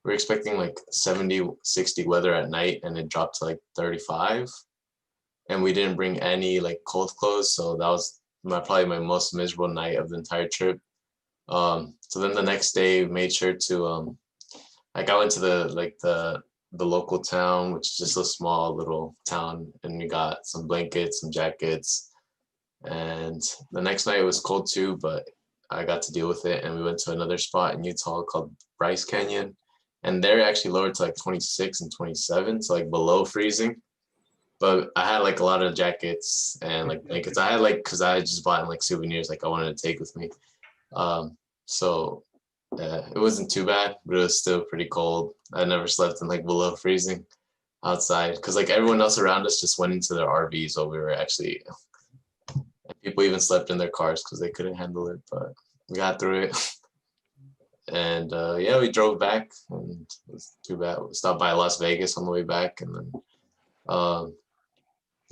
we were expecting like 70, 60 weather at night, and it dropped to like 35. And we didn't bring any like cold clothes, so that was probably my most miserable night of the entire trip. So then the next day, we made sure to like I went to the local town, which is just a small little town, and we got some blankets, some jackets. And the next night it was cold too, but I got to deal with it. And we went to another spot in Utah called Bryce Canyon, and they're actually lowered to like 26 and 27, so like below freezing. But I had like a lot of jackets and like blankets. I had like, because I just bought like souvenirs like I wanted to take with me. So it wasn't too bad, but it was still pretty cold. I never slept in like below freezing outside, because like everyone else around us just went into their RVs while we were actually, people even slept in their cars because they couldn't handle it, but we got through it. And yeah, we drove back, and it was too bad. We stopped by Las Vegas on the way back, and then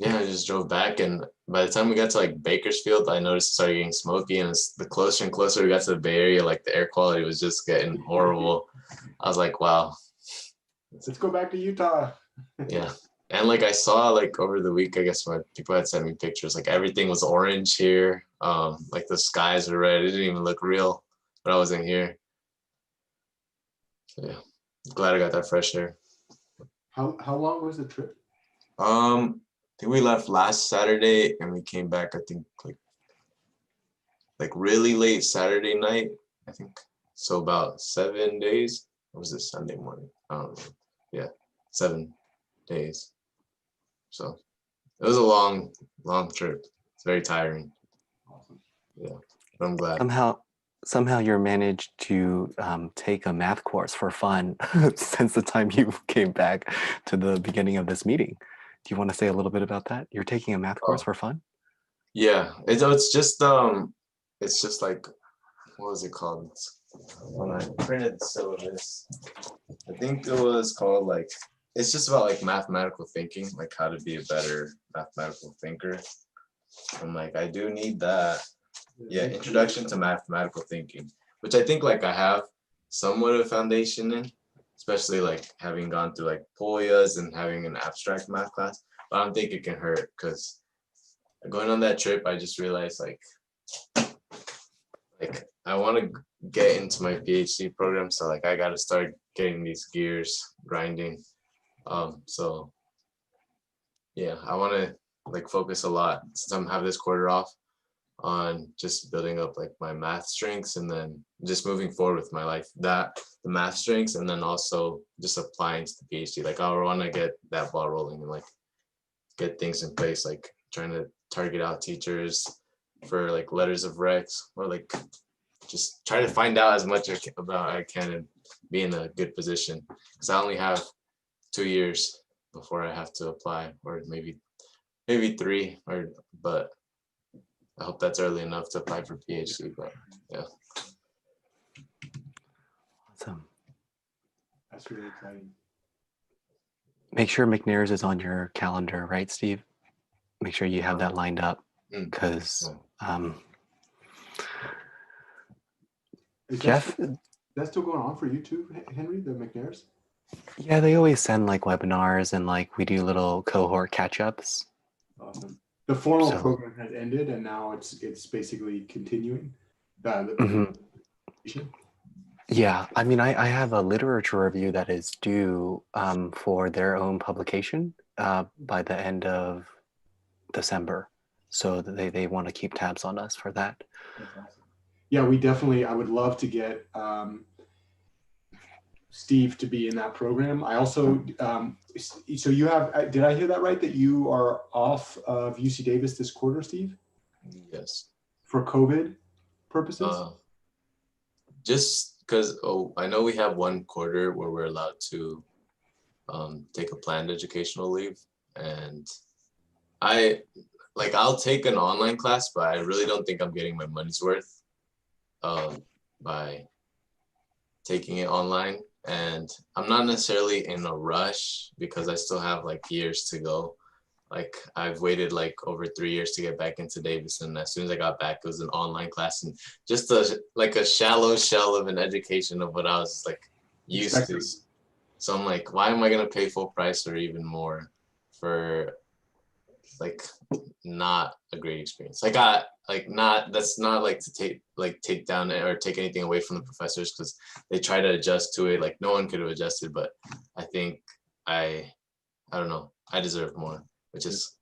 yeah, I just drove back, and by the time we got to like Bakersfield, I noticed it started getting smoky, and the closer and closer we got to the Bay Area, like the air quality was just getting horrible. I was like, wow. Let's go back to Utah. Yeah. And like I saw like over the week, I guess my people had sent me pictures, like everything was orange here. Like the skies were red. It didn't even look real when I wasn't here. So yeah, glad I got that fresh air. How long was the trip? I think we left last Saturday and we came back, I think like really late Saturday night, I think. So about 7 days. Or was it Sunday morning? I don't know. Yeah, 7 days. So it was a long trip. It's very tiring. Awesome. Yeah, but I'm glad. Somehow you managed to take a math course for fun since the time you came back to the beginning of this meeting. Do you want to say a little bit about that? You're taking a math course for fun? Yeah, it's just like, what was it called? When I printed syllabus, I think it was called like, it's just about like mathematical thinking, like how to be a better mathematical thinker. I'm like, I do need that. Yeah, introduction to mathematical thinking, which I think like I have somewhat of a foundation in, especially like having gone through like Poyas and having an abstract math class. But I don't think it can hurt, because going on that trip, I just realized like I want to get into my PhD program, so like I got to start getting these gears grinding. So yeah, I want to like focus a lot, since I'm having this quarter off, on just building up like my math strengths, and then just moving forward with my life, the math strengths, and then also just applying to the PhD. Like I want to get that ball rolling and like get things in place, like trying to target out teachers for like letters of recs, or like just try to find out as much about I can and be in a good position, because I only have 2 years before I have to apply, or maybe 3, but I hope that's early enough to apply for PhD. But yeah. Awesome. That's really exciting. Make sure McNair's is on your calendar, right, Steve? Make sure you have that lined up, because Jeff, that's still going on for you too, Henry, the McNair's? Yeah, they always send like webinars, and like we do little cohort catch-ups. Awesome. The formal program has ended, and now it's basically continuing. Yeah, I mean, I have a literature review that is due for their own publication by the end of December, so they want to keep tabs on us for that. That's awesome. Yeah, I would love to get Steve to be in that program. I also, so you have, did I hear that right, that you are off of UC Davis this quarter, Steve? Yes. For COVID purposes? Just because I know we have 1 quarter where we're allowed to take a planned educational leave, and I'll take an online class, but I really don't think I'm getting my money's worth by taking it online. And I'm not necessarily in a rush, because I still have like years to go. Like I've waited like over 3 years to get back into Davis, and as soon as I got back, it was an online class, and just a shallow shell of an education of what I was like used to. So I'm like, why am I gonna pay full price or even more for like not a great experience? Like that's not like to take down or take anything away from the professors, because they try to adjust to it. Like no one could have adjusted, but I think I don't know, I deserve more, which is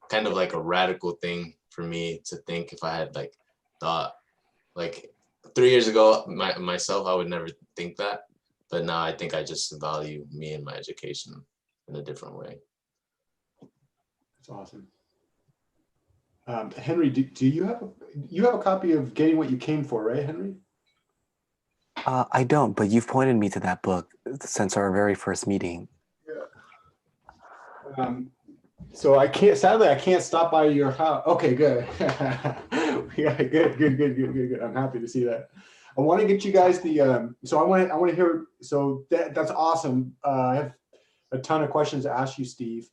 kind of like a radical thing for me to think. If I had like thought like 3 years ago myself, I would never think that, but now I think I just value me and my education in a different way. That's awesome. Henry, do you have a copy of Getting What You Came For, right, Henry? I don't, but you've pointed me to that book since our very first meeting. Yeah. So sadly, I can't stop by your house. Okay, good. Yeah, good. I'm happy to see that. I want to get you guys so I want to hear, so that's awesome. I have a ton of questions to ask you, Steve.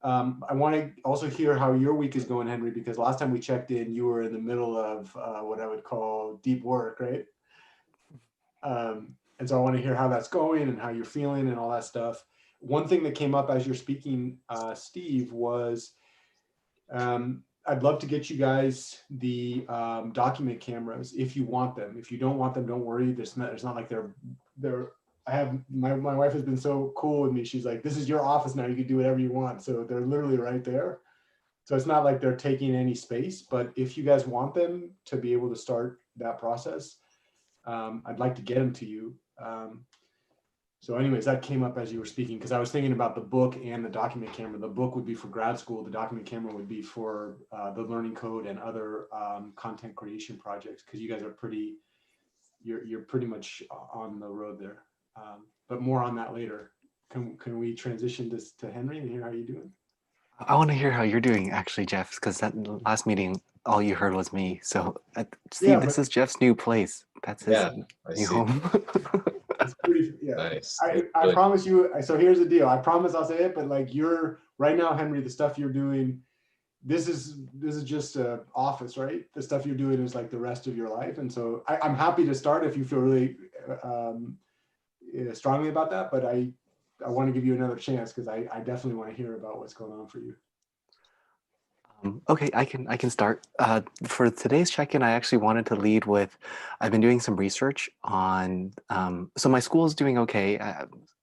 I want to also hear how your week is going, Henry, because last time we checked in, you were in the middle of what I would call deep work, right? And so I want to hear how that's going and how you're feeling and all that stuff. One thing that came up as you're speaking, Steve, was I'd love to get you guys the document cameras if you want them. If you don't want them, don't worry. It's not like they're. I have my wife has been so cool with me. She's like, this is your office now. You can do whatever you want. So they're literally right there. So it's not like they're taking any space. But if you guys want them to be able to start that process, I'd like to get them to you. So anyways, that came up as you were speaking, because I was thinking about the book and the document camera. The book would be for grad school. The document camera would be for the learning code and other content creation projects, because you guys are you're pretty much on the road there. But more on that later. Can we transition this to Henry and hear how you're doing? I want to hear how you're doing, actually, Jeff, because that last meeting, all you heard was me. So, Steve, Yeah, this is Jeff's new place. That's his new home. It's pretty, yeah. Nice. I promise you. So here's the deal. I promise I'll say it, but like you're right now, Henry, the stuff you're doing, this is just an office, right? The stuff you're doing is like the rest of your life. And so I'm happy to start if you feel really strongly about that, but I want to give you another chance, because I definitely want to hear about what's going on for you. Okay, I can start. For today's check-in, I actually wanted to lead with, I've been doing some research on, so my school is doing okay.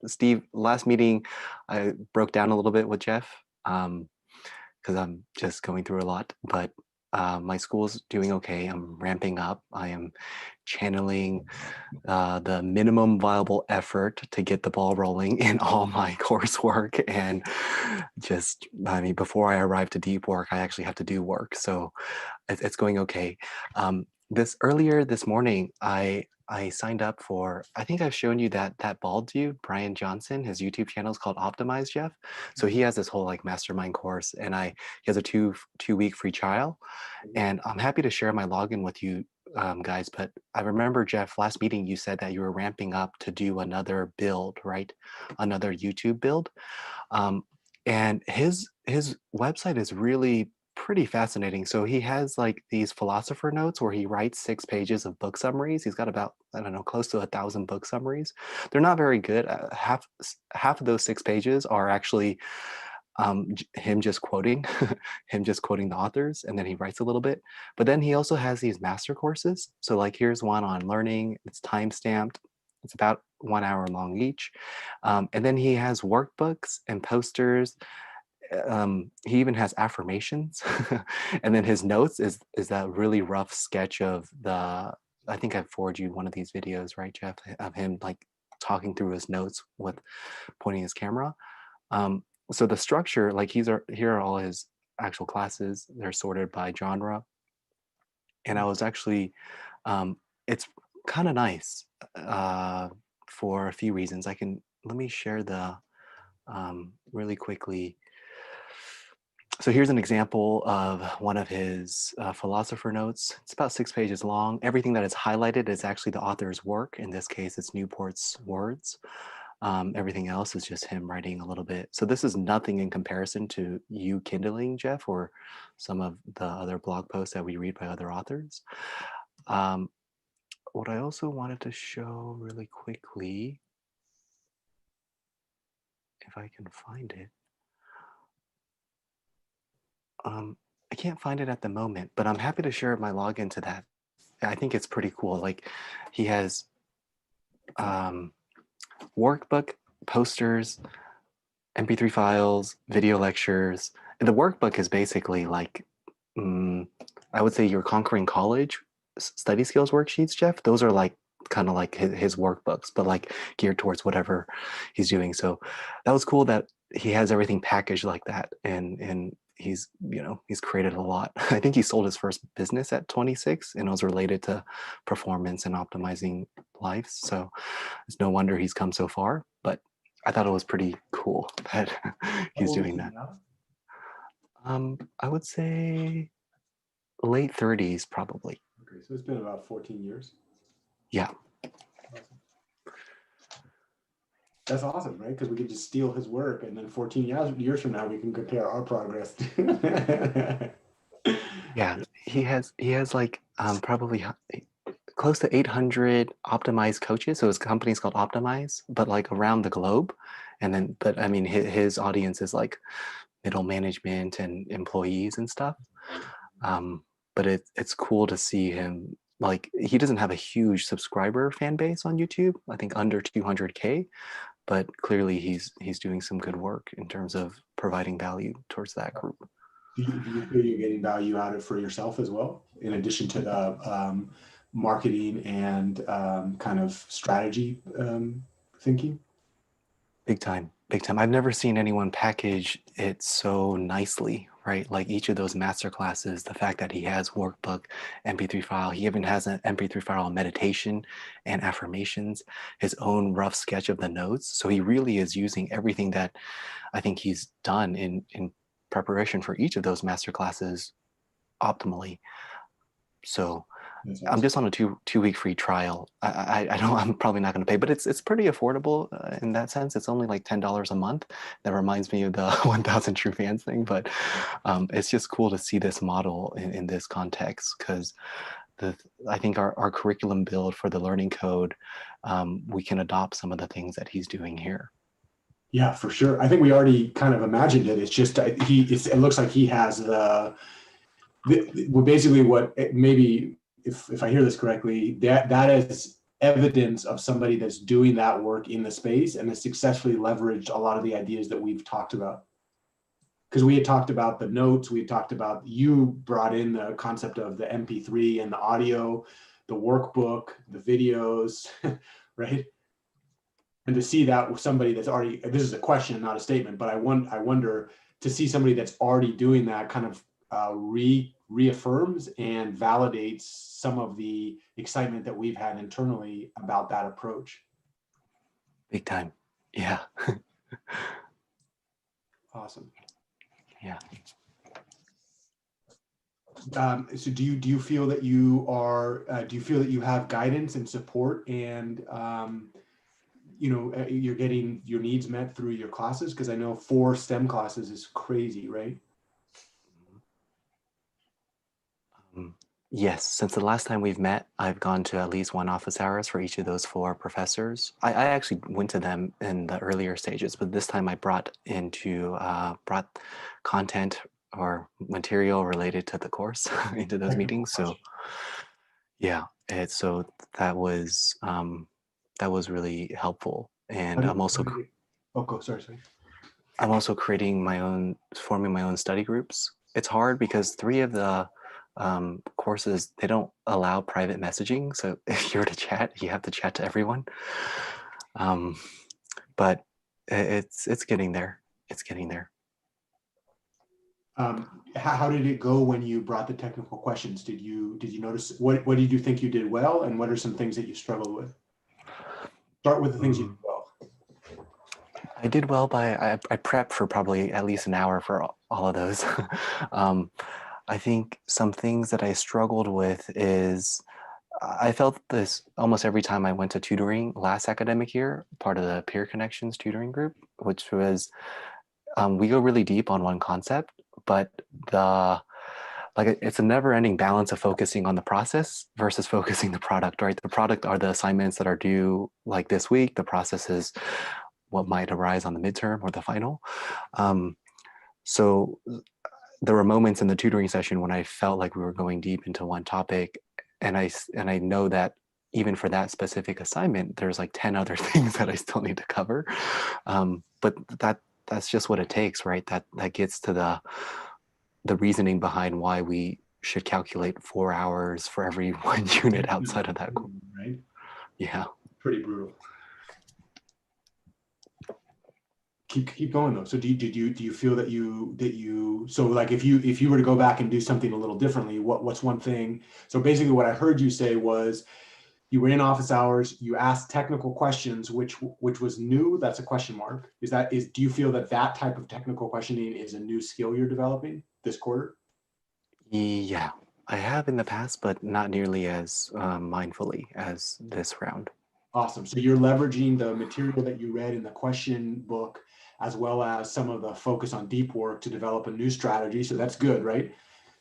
Steve, last meeting, I broke down a little bit with Jeff, because I'm just going through a lot, but my school's doing okay. I'm ramping up. I am channeling the minimum viable effort to get the ball rolling in all my coursework. And just, I mean, before I arrive to deep work, I actually have to do work. So it's going okay. Earlier this morning, I signed up for, I think I've shown you that bald dude, Brian Johnson, his YouTube channel is called Optimize, Jeff. So he has this whole like mastermind course, and he has a two-week free trial. And I'm happy to share my login with you guys, but I remember, Jeff, last meeting you said that you were ramping up to do another build, right? Another YouTube build. And his website is really pretty fascinating. So he has like these philosopher notes where he writes 6 pages of book summaries. He's got about, I don't know, close to 1,000 book summaries. They're not very good. Half of those 6 pages are actually him just quoting the authors, and then he writes a little bit. But then he also has these master courses. So like here's one on learning. It's time stamped. It's about 1 hour long each. And then he has workbooks and posters. He even has affirmations. And then his notes is that really rough sketch of I think I forwarded you one of these videos, right, Jeff, of him like talking through his notes with pointing his camera. So the structure, like here are all his actual classes. They're sorted by genre. And I was actually, it's kind of nice for a few reasons. Let me share the really quickly. So here's an example of one of his philosopher notes. It's about 6 pages long. Everything that is highlighted is actually the author's work. In this case, it's Newport's words. Everything else is just him writing a little bit. So this is nothing in comparison to you Kindling, Jeff, or some of the other blog posts that we read by other authors. What I also wanted to show really quickly, if I can find it. I can't find it at the moment, but I'm happy to share my login to that. I think it's pretty cool. Like he has workbook, posters, MP3 files, video lectures. And the workbook is basically like, I would say your Conquering College study skills worksheets, Jeff. Those are like kind of like his workbooks, but like geared towards whatever he's doing. So that was cool that he has everything packaged like that. And he's, he's created a lot. I think he sold his first business at 26 and it was related to performance and optimizing lives. So it's no wonder he's come so far, but I thought it was pretty cool that he's doing that. I would say late 30s, probably. Okay, so it's been about 14 years. Yeah. That's awesome, right? Because we could just steal his work, and then 14 years from now, we can compare our progress. Yeah, he has like probably close to 800 optimized coaches. So his company is called Optimize, but like around the globe. And then, but I mean, his audience is like middle management and employees and stuff. But it's cool to see him. Like he doesn't have a huge subscriber fan base on YouTube. I think under 200K, but clearly he's doing some good work in terms of providing value towards that group. Do you feel you're getting value out of it for yourself as well, in addition to the marketing and kind of strategy thinking? Big time, big time. I've never seen anyone package it so nicely, right? Like each of those master classes, the fact that he has workbook, MP3 file, he even has an MP3 file on meditation and affirmations, his own rough sketch of the notes. So he really is using everything that I think he's done in preparation for each of those master classes optimally. So awesome. I'm just on a two-week free trial. I don't. I'm probably not going to pay, but it's pretty affordable in that sense. It's only like $10 a month. That reminds me of the 1,000 True Fans thing. But it's just cool to see this model in this context because I think our curriculum build for the learning code, we can adopt some of the things that he's doing here. Yeah, for sure. I think we already kind of imagined it. It's just it looks like he has basically what maybe. If I hear this correctly, that is evidence of somebody that's doing that work in the space and has successfully leveraged a lot of the ideas that we've talked about. Because we had talked about the notes, we had talked about, you brought in the concept of the MP3 and the audio, the workbook, the videos, right? And to see that with somebody that's already, this is a question, not a statement, but I wonder to see somebody that's already doing that kind of reaffirms and validates some of the excitement that we've had internally about that approach. Big time. Yeah. Awesome. Yeah. So do you feel that you are, do you feel that you have guidance and support and, you're getting your needs met through your classes? Because I know 4 STEM classes is crazy, right? Yes, since the last time we've met, I've gone to at least 1 office hours for each of those 4 professors. I actually went to them in the earlier stages, but this time I brought content or material related to the course into those meetings. So yeah, that was really helpful. And I'm also I'm also creating forming my own study groups. It's hard because 3 of the courses, they don't allow private messaging. So if you're to chat, you have to chat to everyone. But it's getting there. It's getting there. How did it go when you brought the technical questions? Did you notice what did you think you did well, and what are some things that you struggled with? Start with the things you did well. I did well I prepped for probably at least an hour for all of those. I think some things that I struggled with is I felt this almost every time I went to tutoring last academic year, part of the Peer Connections tutoring group, which was we go really deep on one concept, but it's a never-ending balance of focusing on the process versus focusing the product, right? The product are the assignments that are due like this week. The process is what might arise on the midterm or the final. So there were moments in the tutoring session when I felt like we were going deep into one topic, and I know that even for that specific assignment, there's like 10 other things that I still need to cover. But that's just what it takes, right? That gets to the reasoning behind why we should calculate 4 hours for every one unit outside of that. Right? Yeah. Pretty brutal. Keep going though. So do you feel that you so like if you were to go back and do something a little differently, what's one thing? So basically what I heard you say was you were in office hours, you asked technical questions, which was new. That's a question mark. Do you feel that type of technical questioning is a new skill you're developing this quarter? Yeah, I have in the past, but not nearly as mindfully as this round. Awesome. So you're leveraging the material that you read in the question book, as well as some of the focus on deep work to develop a new strategy. So that's good, right?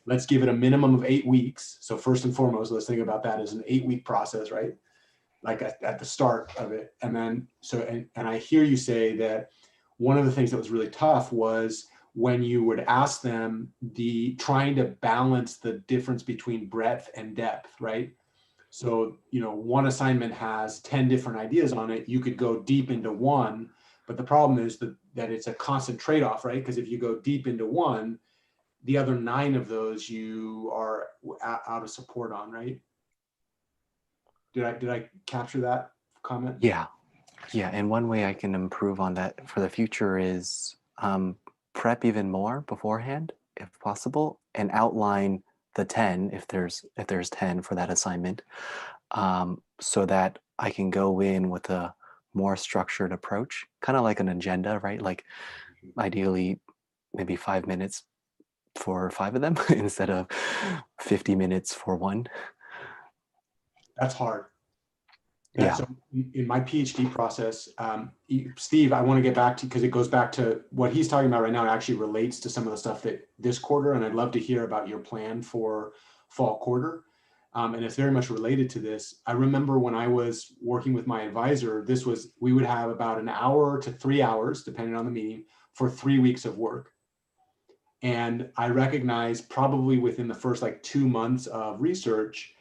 Let's give it a minimum of 8 weeks. So first and foremost, let's think about that as an 8-week process, right? Like at the start of it. And then, and I hear you say that one of the things that was really tough was when you would ask them trying to balance the difference between breadth and depth, right? So, one assignment has 10 different ideas on it. You could go deep into one, but the problem is that it's a constant trade-off, right? Because if you go deep into one, the other 9 of those you are out of support on, right? Did I capture that comment? Yeah. And one way I can improve on that for the future is prep even more beforehand, if possible, and outline the 10 if there's 10 for that assignment, so that I can go in with a more structured approach, kind of like an agenda, right? Like ideally maybe 5 minutes for 5 of them instead of 50 minutes for one. That's hard. Yeah. So in my PhD process, Steve, I want to get back to, because it goes back to what he's talking about right now. It actually relates to some of the stuff that this quarter, and I'd love to hear about your plan for fall quarter. And it's very much related to this. I remember when I was working with my advisor, we would have about an hour to 3 hours, depending on the meeting, for 3 weeks of work. And I recognized probably within the first 2 months of research,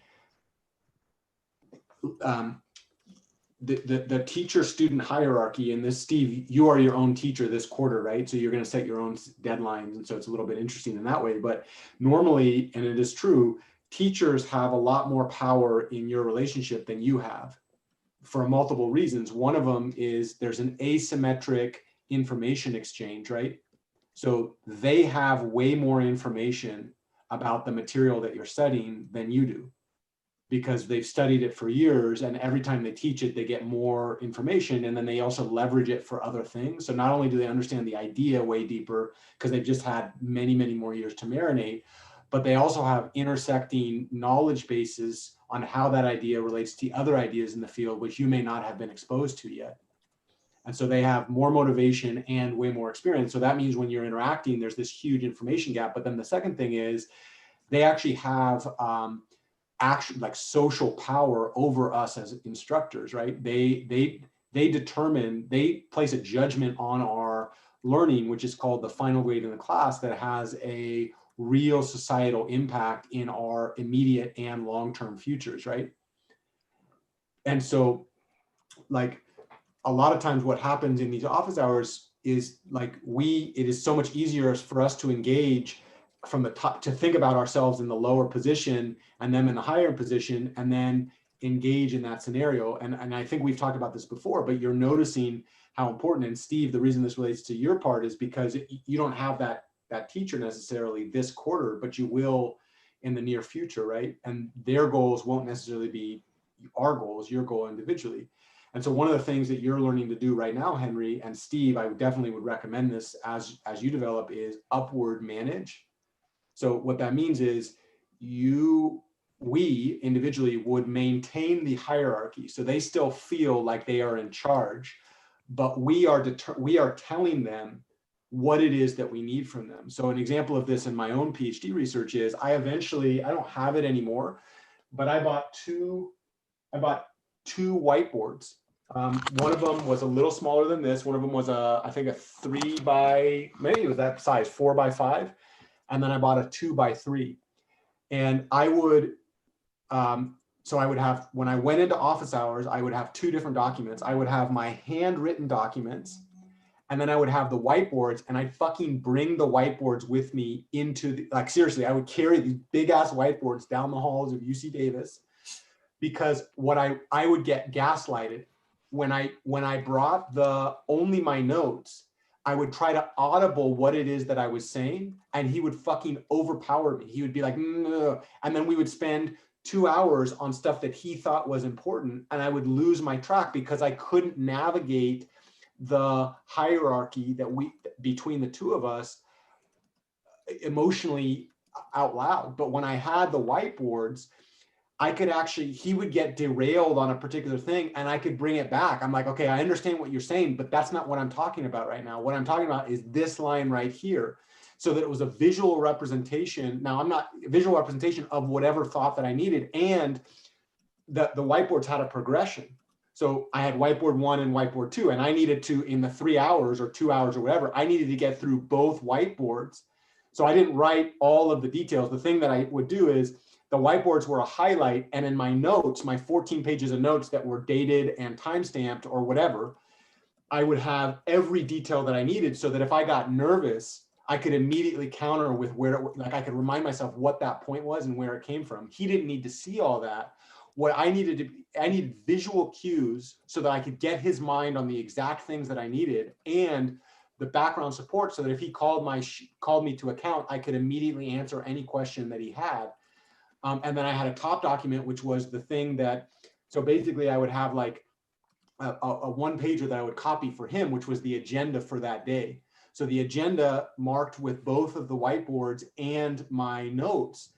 the teacher-student hierarchy in this, Steve, you are your own teacher this quarter, right? So you're going to set your own deadlines. And so it's a little bit interesting in that way. But normally, and it is true, teachers have a lot more power in your relationship than you have for multiple reasons. One of them is there's an asymmetric information exchange, right? So they have way more information about the material that you're studying than you do, because they've studied it for years, and every time they teach it, they get more information, and then they also leverage it for other things. So not only do they understand the idea way deeper, because they've just had many, many more years to marinate, but they also have intersecting knowledge bases on how that idea relates to other ideas in the field, which you may not have been exposed to yet. And so they have more motivation and way more experience. So that means when you're interacting, there's this huge information gap. But then the second thing is they actually have social power over us as instructors, right? They place a judgment on our learning, which is called the final grade in the class, that has a real societal impact in our immediate and long-term futures, right? And so a lot of times what happens in these office hours is it is so much easier for us to engage from the top, to think about ourselves in the lower position and them in the higher position, and then engage in that scenario. And I think we've talked about this before, but you're noticing how important, and Steve, the reason this relates to your part is because you don't have that teacher necessarily this quarter, but you will in the near future, right? And their goals won't necessarily be our goals, your goal individually. And so one of the things that you're learning to do right now, Henry and Steve, I definitely would recommend this as you develop, is upward manage. So what that means is we individually would maintain the hierarchy. So they still feel like they are in charge, but we are telling them what it is that we need from them. So an example of this in my own PhD research is I don't have it anymore, but I bought two whiteboards One of them was a little smaller than this. One of them was I think a 3 by, maybe it was that size, 4 by 5. And then I bought a 2 by 3. And I would, so I would have, when I went into office hours, I would have 2 different documents. I would have my handwritten documents, and then I would have the whiteboards, and I'd fucking bring the whiteboards with me into the, like, seriously, I would carry these big ass whiteboards down the halls of UC Davis, because what I would get gaslighted when I brought only my notes. I would try to audible what it is that I was saying, and he would fucking overpower me. He would be like, "No," and then we would spend 2 hours on stuff that he thought was important, and I would lose my track because I couldn't navigate the hierarchy that between the two of us emotionally out loud. But when I had the whiteboards, I could actually, he would get derailed on a particular thing and I could bring it back. I'm like, okay, I understand what you're saying, but that's not what I'm talking about right now. What I'm talking about is this line right here. So that it was a visual representation. Now I'm not visual representation of whatever thought that I needed. And the whiteboards had a progression. So I had whiteboard 1 and whiteboard 2, and I needed to, in the 3 hours or 2 hours or whatever, I needed to get through both whiteboards. So I didn't write all of the details. The thing that I would do is, the whiteboards were a highlight, and in my notes, my 14 pages of notes that were dated and timestamped or whatever, I would have every detail that I needed, so that if I got nervous, I could immediately counter with where, like, I could remind myself what that point was and where it came from. He didn't need to see all that. What I needed I needed visual cues so that I could get his mind on the exact things that I needed, and the background support, so that if he called me to account, I could immediately answer any question that he had. And then I had a top document, which was the thing that, so basically I would have like a one pager that I would copy for him, which was the agenda for that day. So the agenda marked with both of the whiteboards and my notes.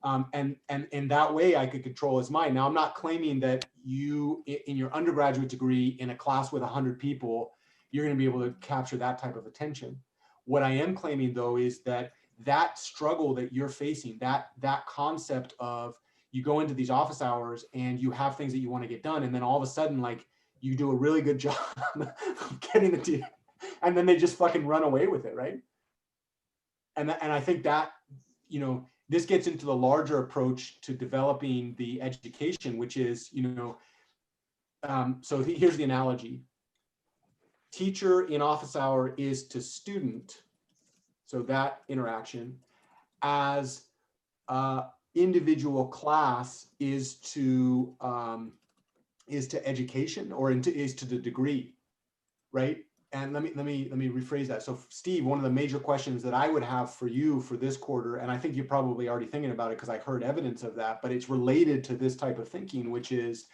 And in that way I could control his mind. Now, I'm not claiming that you, in your undergraduate degree, in a class with 100 people, you're going to be able to capture that type of attention. What I am claiming, though, is that struggle that you're facing, that concept of, you go into these office hours and you have things that you want to get done, and then all of a sudden, like, you do a really good job of getting the deal, and then they just fucking run away with it, right? And I think that, you know, this gets into the larger approach to developing the education, which is, you know, so here's the analogy. Teacher in office hour is to student, so that interaction, as individual class is to education, or is to the degree, right? And let me rephrase that. So Steve, one of the major questions that I would have for you for this quarter, and I think you're probably already thinking about it because I heard evidence of that, but it's related to this type of thinking, which is,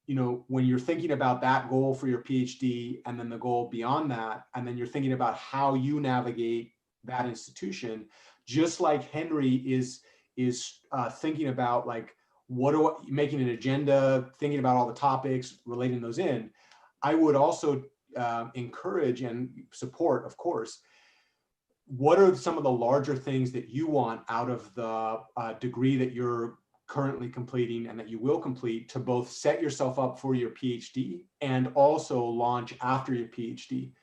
you know, when you're thinking about that goal for your PhD, and then the goal beyond that, and then you're thinking about how you navigate that institution, just like Henry is thinking about, like, making an agenda, thinking about all the topics, relating those in. I would also encourage and support, of course, what are some of the larger things that you want out of the degree that you're currently completing and that you will complete, to both set yourself up for your PhD and also launch after your PhD?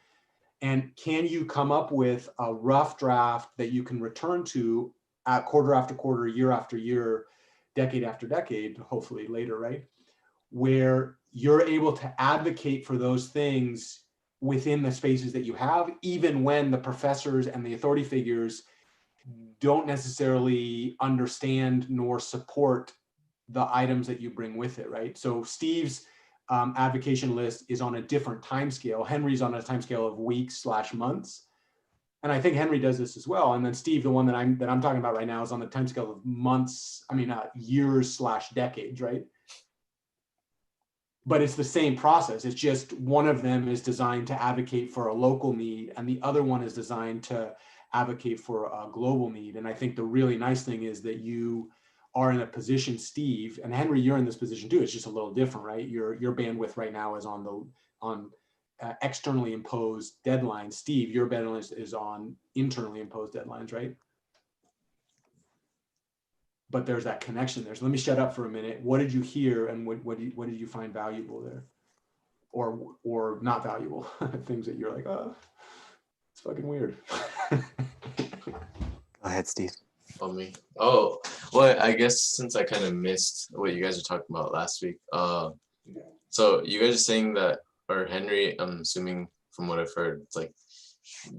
And can you come up with a rough draft that you can return to at quarter after quarter, year after year, decade after decade, hopefully later, right? Where you're able to advocate for those things within the spaces that you have, even when the professors and the authority figures don't necessarily understand nor support the items that you bring with it, right? So Steve's advocation list is on a different time scale. Henry's on a time scale of weeks/months. And I think Henry does this as well. And then Steve, the one that I'm talking about right now, is on the time scale of months, years/decades, right? But it's the same process. It's just one of them is designed to advocate for a local need, and the other one is designed to advocate for a global need. And I think the really nice thing is that you are in a position, Steve, and Henry, you're in this position too. It's just a little different, right? Your bandwidth right now is on externally imposed deadlines. Steve, your bandwidth is on internally imposed deadlines, right? but there's that connection there. So let me shut up for a minute. What did you hear, and what did you find valuable there, or not valuable? Things that you're like, oh, it's fucking weird. Go ahead, Steve. Oh, me. Oh, well, I guess since I kind of missed what you guys were talking about last week. So you guys are saying that, or Henry, I'm assuming from what I've heard, it's like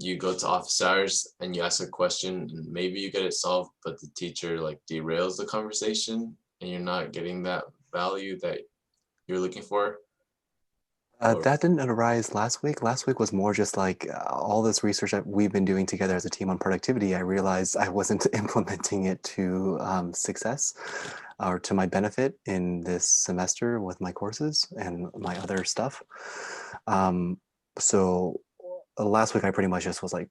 you go to office hours and you ask a question and maybe you get it solved, but the teacher like derails the conversation and you're not getting that value that you're looking for. That didn't arise last week. Last week was more just like all this research that we've been doing together as a team on productivity. I realized I wasn't implementing it to success or to my benefit in this semester with my courses and my other stuff. So last week I pretty much just was like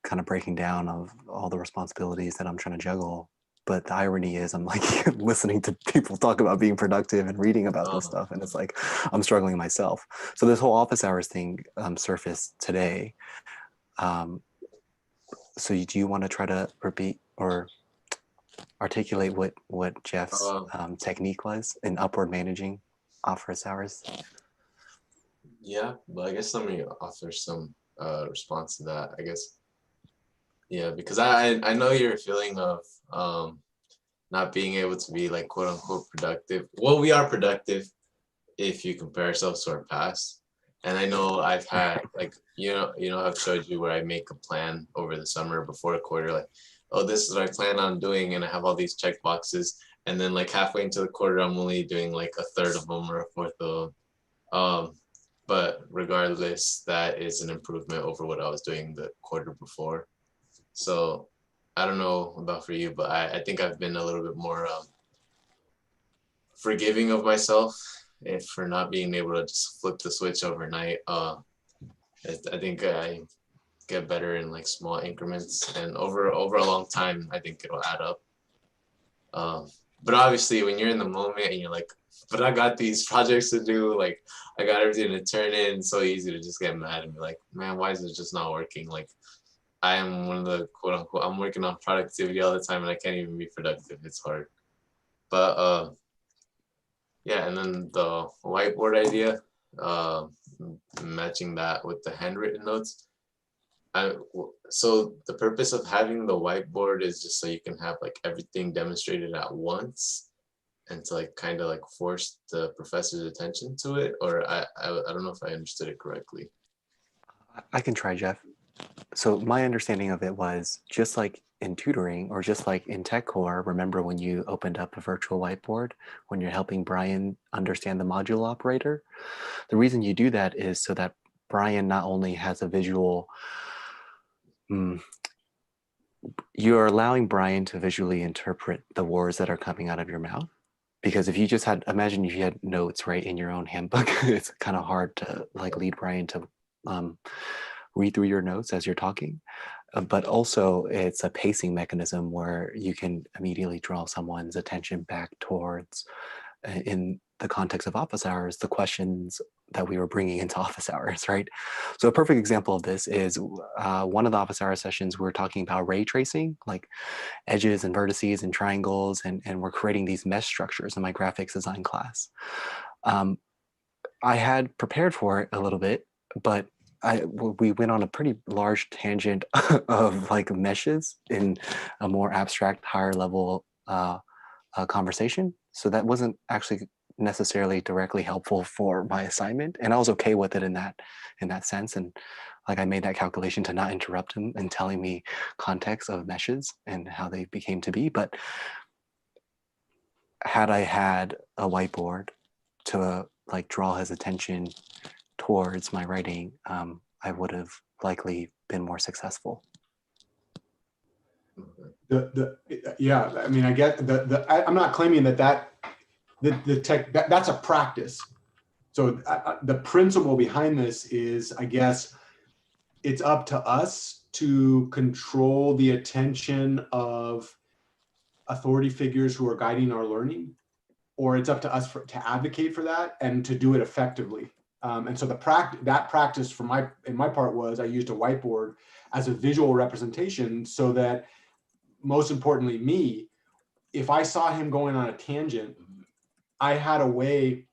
kind of breaking down of all the responsibilities that I'm trying to juggle. But the irony is I'm like listening to people talk about being productive and reading about this stuff. And it's like, I'm struggling myself. So this whole office hours thing surfaced today. So do you want to try to repeat or articulate what Jeff's technique was in upward managing office hours? Yeah, but I guess let me offer some response to that, I guess. Yeah, because I know your feeling of not being able to be like quote unquote productive. Well, we are productive if you compare ourselves to our past. And I know I've had like, I've showed you where I make a plan over the summer before a quarter, like, oh, this is what I plan on doing. And I have all these check boxes. And then like halfway into the quarter, I'm only doing like a third of them or a fourth of them. But regardless, that is an improvement over what I was doing the quarter before. So I don't know about for you, but I think I've been a little bit more forgiving of myself for not being able to just flip the switch overnight. I think I get better in like small increments, and over a long time, I think it'll add up. But obviously, when you're in the moment and you're like, but I got these projects to do, like I got everything to turn in, it's so easy to just get mad and be like, man, why is it just not working? Like I am one of the quote unquote, I'm working on productivity all the time and I can't even be productive. It's hard. But yeah, and then the whiteboard idea, matching that with the handwritten notes. So the purpose of having the whiteboard is just so you can have like everything demonstrated at once and to like kind of like force the professor's attention to it, or I don't know if I understood it correctly. I can try, Jeff. So my understanding of it was just like in tutoring or just like in Tech Core, remember when you opened up a virtual whiteboard when you're helping Brian understand the module operator? The reason you do that is so that Brian not only has a visual, you're allowing Brian to visually interpret the words that are coming out of your mouth. Because if you just had, imagine if you had notes right in your own handbook, it's kind of hard to like lead Brian to read through your notes as you're talking. But also it's a pacing mechanism where you can immediately draw someone's attention back towards, in the context of office hours, the questions that we were bringing into office hours, right? So a perfect example of this is one of the office hour sessions, we were talking about ray tracing, like edges and vertices and triangles, and we're creating these mesh structures in my graphics design class. I had prepared for it a little bit, but we went on a pretty large tangent of like meshes in a more abstract, higher level conversation. So that wasn't actually necessarily directly helpful for my assignment, and I was okay with it in that sense. And like I made that calculation to not interrupt him and telling me context of meshes and how they became to be. But had I had a whiteboard to like draw his attention towards my writing, I would have likely been more successful. Yeah, I mean, I get I'm not claiming that's a practice. So the principle behind this is, I guess, it's up to us to control the attention of authority figures who are guiding our learning, or it's up to us to advocate for that and to do it effectively. And so that practice in my part was I used a whiteboard as a visual representation so that, most importantly, me, if I saw him going on a tangent, I had a way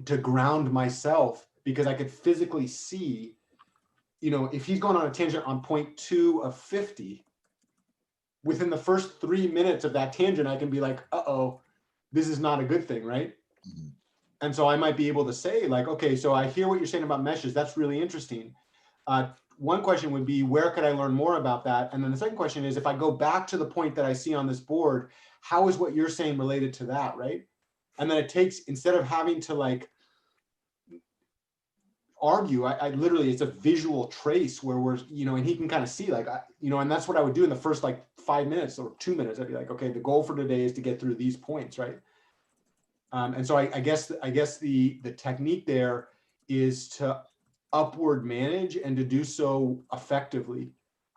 to ground myself because I could physically see, you know, if he's going on a tangent on point 2 of 50, within the first 3 minutes of that tangent, I can be like, uh-oh, this is not a good thing, right? And so I might be able to say like, okay, so I hear what you're saying about meshes. That's really interesting. One question would be, where could I learn more about that? And then the second question is, if I go back to the point that I see on this board, how is what you're saying related to that, right? And then it takes, instead of having to like argue, I literally, it's a visual trace where we're, you know, and he can kind of see like, you know, and that's what I would do in the first like 5 minutes or 2 minutes. I'd be like, okay, the goal for today is to get through these points, right? And so I guess the technique there is to upward manage and to do so effectively,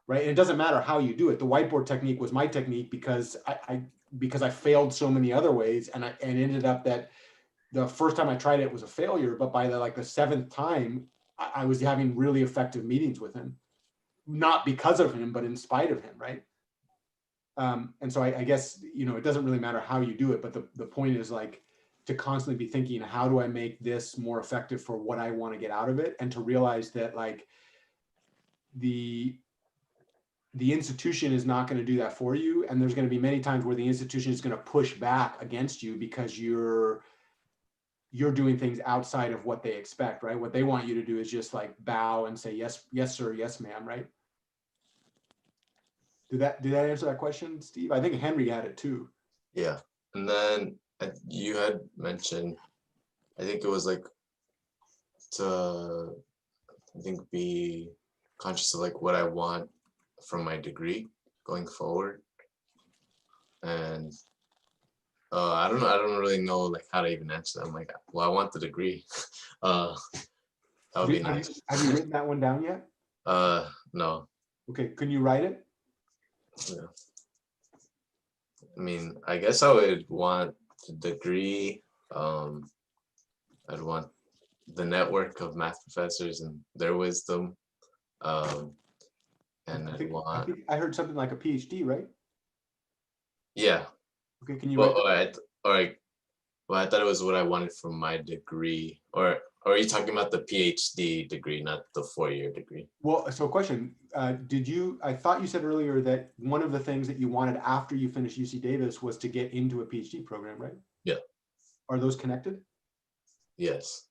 right? And it doesn't matter how you do it. The whiteboard technique was my technique because I failed so many other ways, and ended up that the first time I tried it was a failure, but by the 7th time, I was having really effective meetings with him, not because of him, but in spite of him, right? And so I guess, you know, it doesn't really matter how you do it, but the point is like to constantly be thinking, how do I make this more effective for what I want to get out of it? And to realize that like the institution is not going to do that for you. And there's going to be many times where the institution is going to push back against you because you're doing things outside of what they expect, right? What they want you to do is just like bow and say, yes, yes, sir, yes, ma'am, right? Did that answer that question, Steve? I think Henry had it too. Yeah. And then you had mentioned, I think it was like to, I think, be conscious of like what I want from my degree going forward. And I don't know, I don't really know like how to even answer that. I'm like, well, I want the degree. That would be nice. Have you written that one down yet? No. Okay, can you write it? Yeah. I mean, I guess I would want the degree. I'd want the network of math professors and their wisdom. And I heard something like a PhD, right? Yeah. Okay, can you Well, write that? Well, I thought it was what I wanted from my degree. Or are you talking about the PhD degree, not the 4-year degree? Well, so question, I thought you said earlier that one of the things that you wanted after you finished UC Davis was to get into a PhD program, right? Yeah. Are those connected? Yes.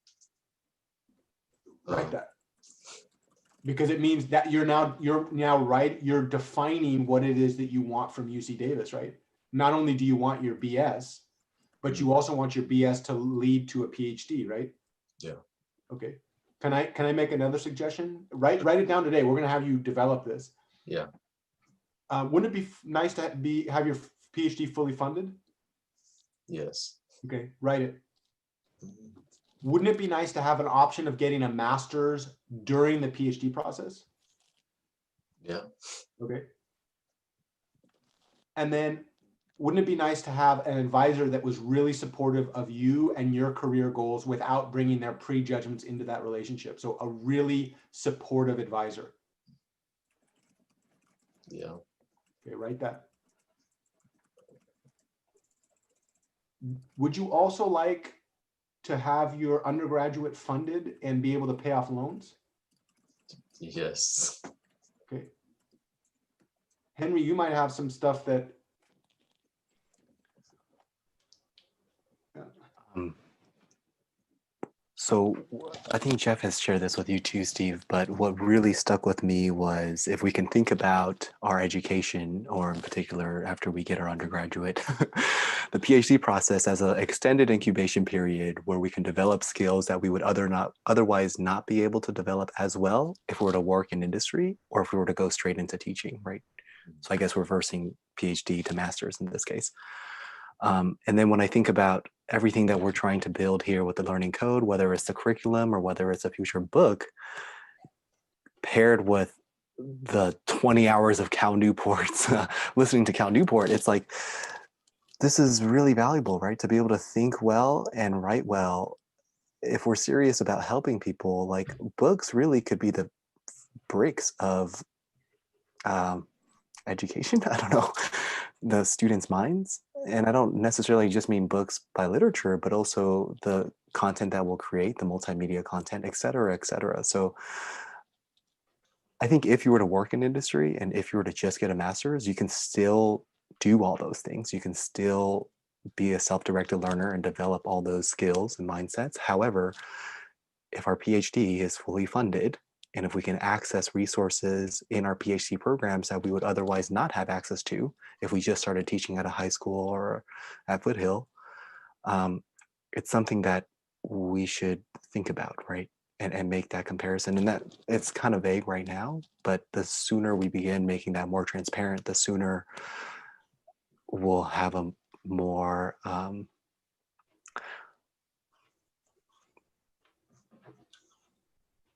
Write that. Because it means that you're defining what it is that you want from UC Davis, right? Not only do you want your BS, but you also want your BS to lead to a PhD, right? Yeah. Okay. Can I make another suggestion? Write it down today. We're going to have you develop this. Yeah. Wouldn't it be nice to have your PhD fully funded? Yes. Okay, write it. Wouldn't it be nice to have an option of getting a master's during the PhD process? Yeah. Okay. And then wouldn't it be nice to have an advisor that was really supportive of you and your career goals without bringing their prejudgments into that relationship? So a really supportive advisor. Yeah. Okay, write that. Would you also like to have your undergraduate funded and be able to pay off loans? Yes. Okay. Henry, you might have some stuff that So I think Jeff has shared this with you too, Steve, but what really stuck with me was if we can think about our education, or in particular after we get our undergraduate, the PhD process as an extended incubation period where we can develop skills that we would otherwise not be able to develop as well if we were to work in industry or if we were to go straight into teaching, right? So I guess reversing PhD to master's in this case. And then when I think about everything that we're trying to build here with the learning code, whether it's the curriculum or whether it's a future book, paired with the 20 hours of Cal Newport's listening to Cal Newport, it's like, this is really valuable, right? To be able to think well and write well. If we're serious about helping people, like books really could be the bricks of education. I don't know, the students' minds. and I don't necessarily just mean books by literature, but also the content that we'll create, the multimedia content, et cetera, et cetera. So I think if you were to work in industry and if you were to just get a master's, you can still do all those things. You can still be a self-directed learner and develop all those skills and mindsets. However, if our PhD is fully funded, and if we can access resources in our PhD programs that we would otherwise not have access to if we just started teaching at a high school or at Foothill, it's something that we should think about, right? And make that comparison. And that it's kind of vague right now, but the sooner we begin making that more transparent, the sooner we'll have a more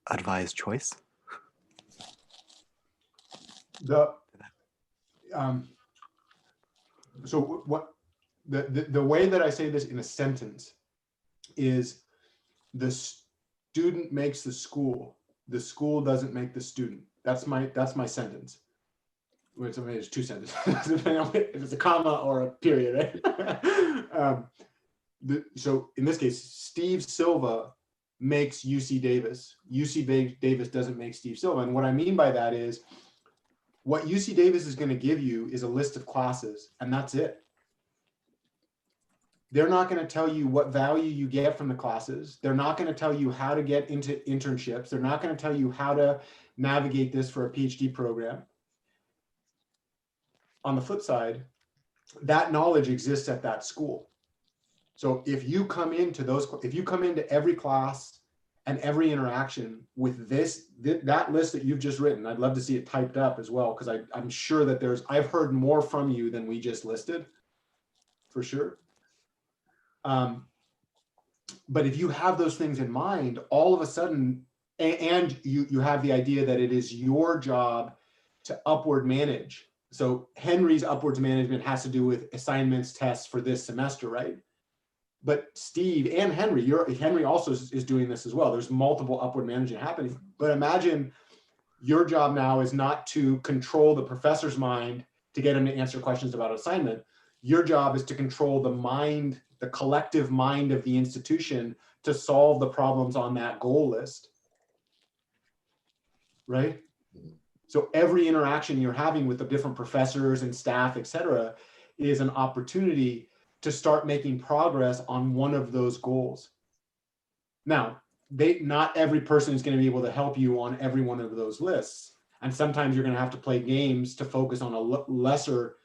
advised choice. So what the way that I say this in a sentence is the student makes the school doesn't make the student. That's my sentence. Which I mean, it's two sentences, depending on if it's a comma or a period, right? So in this case, Steve Silva makes UC Davis. UC Davis doesn't make Steve Silva. And what I mean by that is what UC Davis is going to give you is a list of classes, and that's it. They're not going to tell you what value you get from the classes. They're not going to tell you how to get into internships. They're not going to tell you how to navigate this for a PhD program. On the flip side, that knowledge exists at that school. So if you come into every class and every interaction with that list that you've just written, I'd love to see it typed up as well, because I'm sure that I've heard more from you than we just listed, for sure. But if you have those things in mind, all of a sudden, and you have the idea that it is your job to upward manage. So Henry's upwards management has to do with assignments, tests for this semester, right? But Steve and Henry also is doing this as well. There's multiple upward management happening. But imagine your job now is not to control the professor's mind to get him to answer questions about assignment. Your job is to control the mind, the collective mind of the institution to solve the problems on that goal list, right? So every interaction you're having with the different professors and staff, et cetera, is an opportunity to start making progress on one of those goals. Now, not every person is going to be able to help you on every one of those lists. And sometimes you're going to have to play games to focus on a lesser,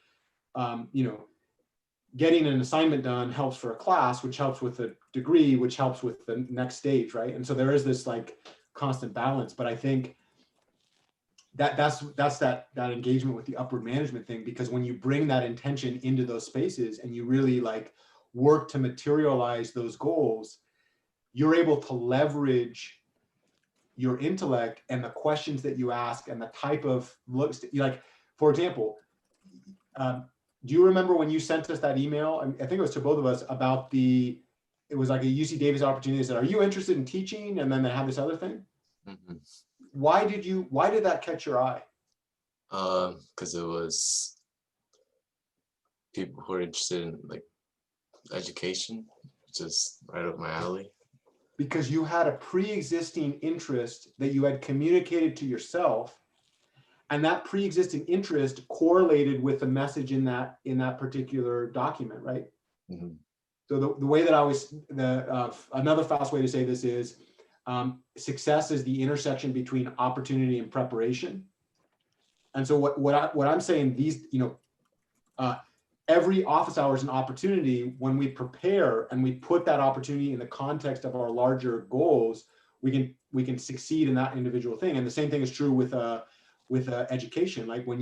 getting an assignment done helps for a class, which helps with a degree, which helps with the next stage, right? And so there is this like constant balance. But I think that's that engagement with the upward management thing, because when you bring that intention into those spaces and you really like work to materialize those goals, you're able to leverage your intellect and the questions that you ask and the type of looks, like, for example, do you remember when you sent us that email? I think it was to both of us about it was like a UC Davis opportunity that said, are you interested in teaching? And then they had this other thing. Mm-hmm. Why did that catch your eye? Because it was people who are interested in like education, which is right up my alley. Because you had a pre-existing interest that you had communicated to yourself, and that pre-existing interest correlated with the message in that particular document, right? Mm-hmm. So the way that another fast way to say this is, success is the intersection between opportunity and preparation. And so what I'm saying, every office hour is an opportunity. When we prepare and we put that opportunity in the context of our larger goals, we can succeed in that individual thing. And the same thing is true with education. Like when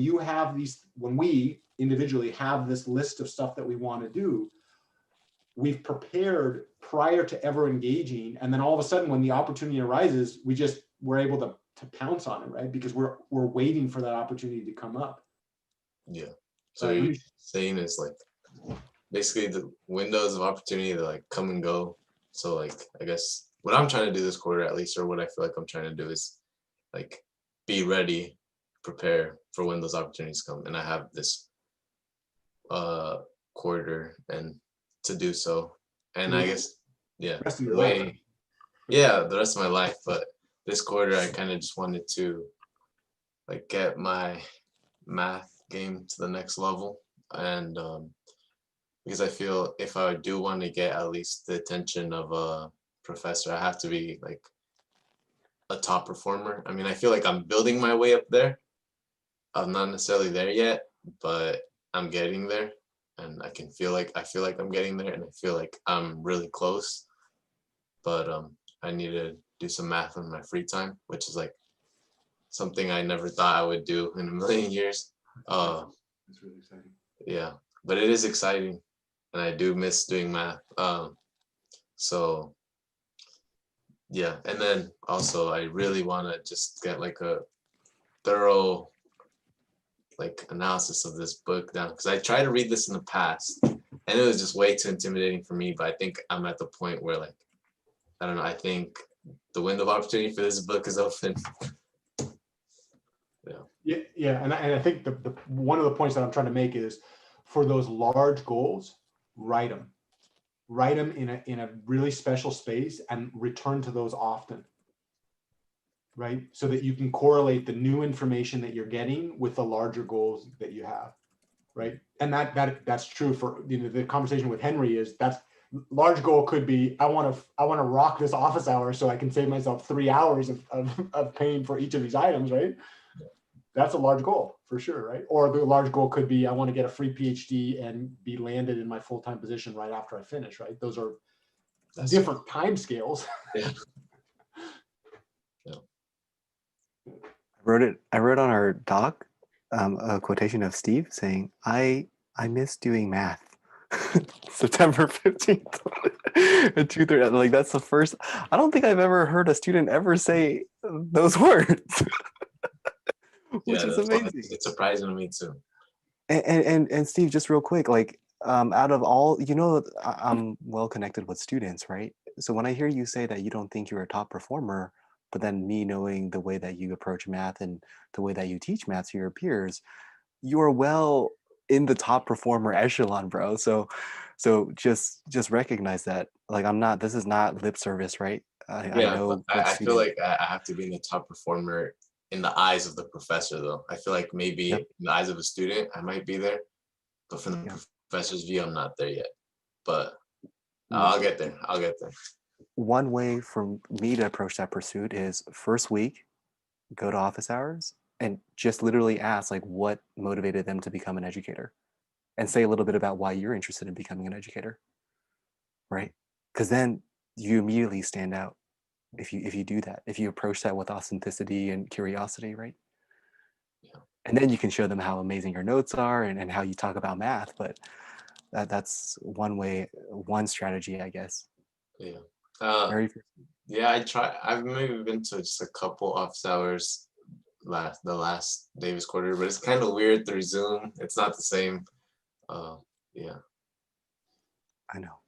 we individually have this list of stuff that we want to do, we've prepared prior to ever engaging, and then all of a sudden when the opportunity arises, we're able to pounce on it, right? Because we're waiting for that opportunity to come up. Yeah. So you're saying is like basically the windows of opportunity to like come and go. So like I guess what I'm trying to do this quarter at least, or what I feel like I'm trying to do is like be ready, prepare for when those opportunities come. And I have this quarter and to do so. And I guess, yeah, Rest of your life. yeah, the rest of my life. But this quarter, I kind of just wanted to like get my math game to the next level. And because I feel if I do want to get at least the attention of a professor, I have to be like a top performer. I mean, I feel like I'm building my way up there. I'm not necessarily there yet, but I'm getting there. And I feel like I'm getting there, and I feel like I'm really close. But I need to do some math in my free time, which is like something I never thought I would do in a million years. That's really exciting. Yeah, but it is exciting, and I do miss doing math. So yeah, and then also I really want to just get like a thorough like analysis of this book down, because I tried to read this in the past and it was just way too intimidating for me. But I think I'm at the point where like, I don't know, I think the window of opportunity for this book is open. Yeah, and I think the one of the points that I'm trying to make is for those large goals, write them in a really special space and return to those often, right? So that you can correlate the new information that you're getting with the larger goals that you have, right? And that's true for, you know, the conversation with Henry is that's large goal could be, I want to rock this office hour so I can save myself 3 hours of paying for each of these items, right? That's a large goal for sure, right? Or the large goal could be, I want to get a free PhD and be landed in my full-time position right after I finish, right? Those are different time scales. Yeah. I wrote on our doc a quotation of Steve saying, I miss doing math. September 15th at 2:30. Like, that's the first, I don't think I've ever heard a student ever say those words. Which is amazing. It's surprising to me too. And Steve, just real quick, like out of all, you know, I'm well connected with students, right? So when I hear you say that you don't think you're a top performer, but then me knowing the way that you approach math and the way that you teach math to your peers, you are well in the top performer echelon, bro. So just recognize that, like, I'm not, this is not lip service, right? I know. I feel like I have to be in the top performer in the eyes of the professor, though. I feel like maybe in the eyes of a student, I might be there, but from the professor's view, I'm not there yet. But I'll get there. One way for me to approach that pursuit is first week, go to office hours and just literally ask, like, what motivated them to become an educator, and say a little bit about why you're interested in becoming an educator, right? Because then you immediately stand out if you do that, if you approach that with authenticity and curiosity, right? Yeah. And then you can show them how amazing your notes are and how you talk about math. But that's one way, one strategy, I guess. Yeah. I've maybe been to just a couple office hours the last Davis quarter, but it's kind of weird through Zoom. It's not the same. Yeah. I know.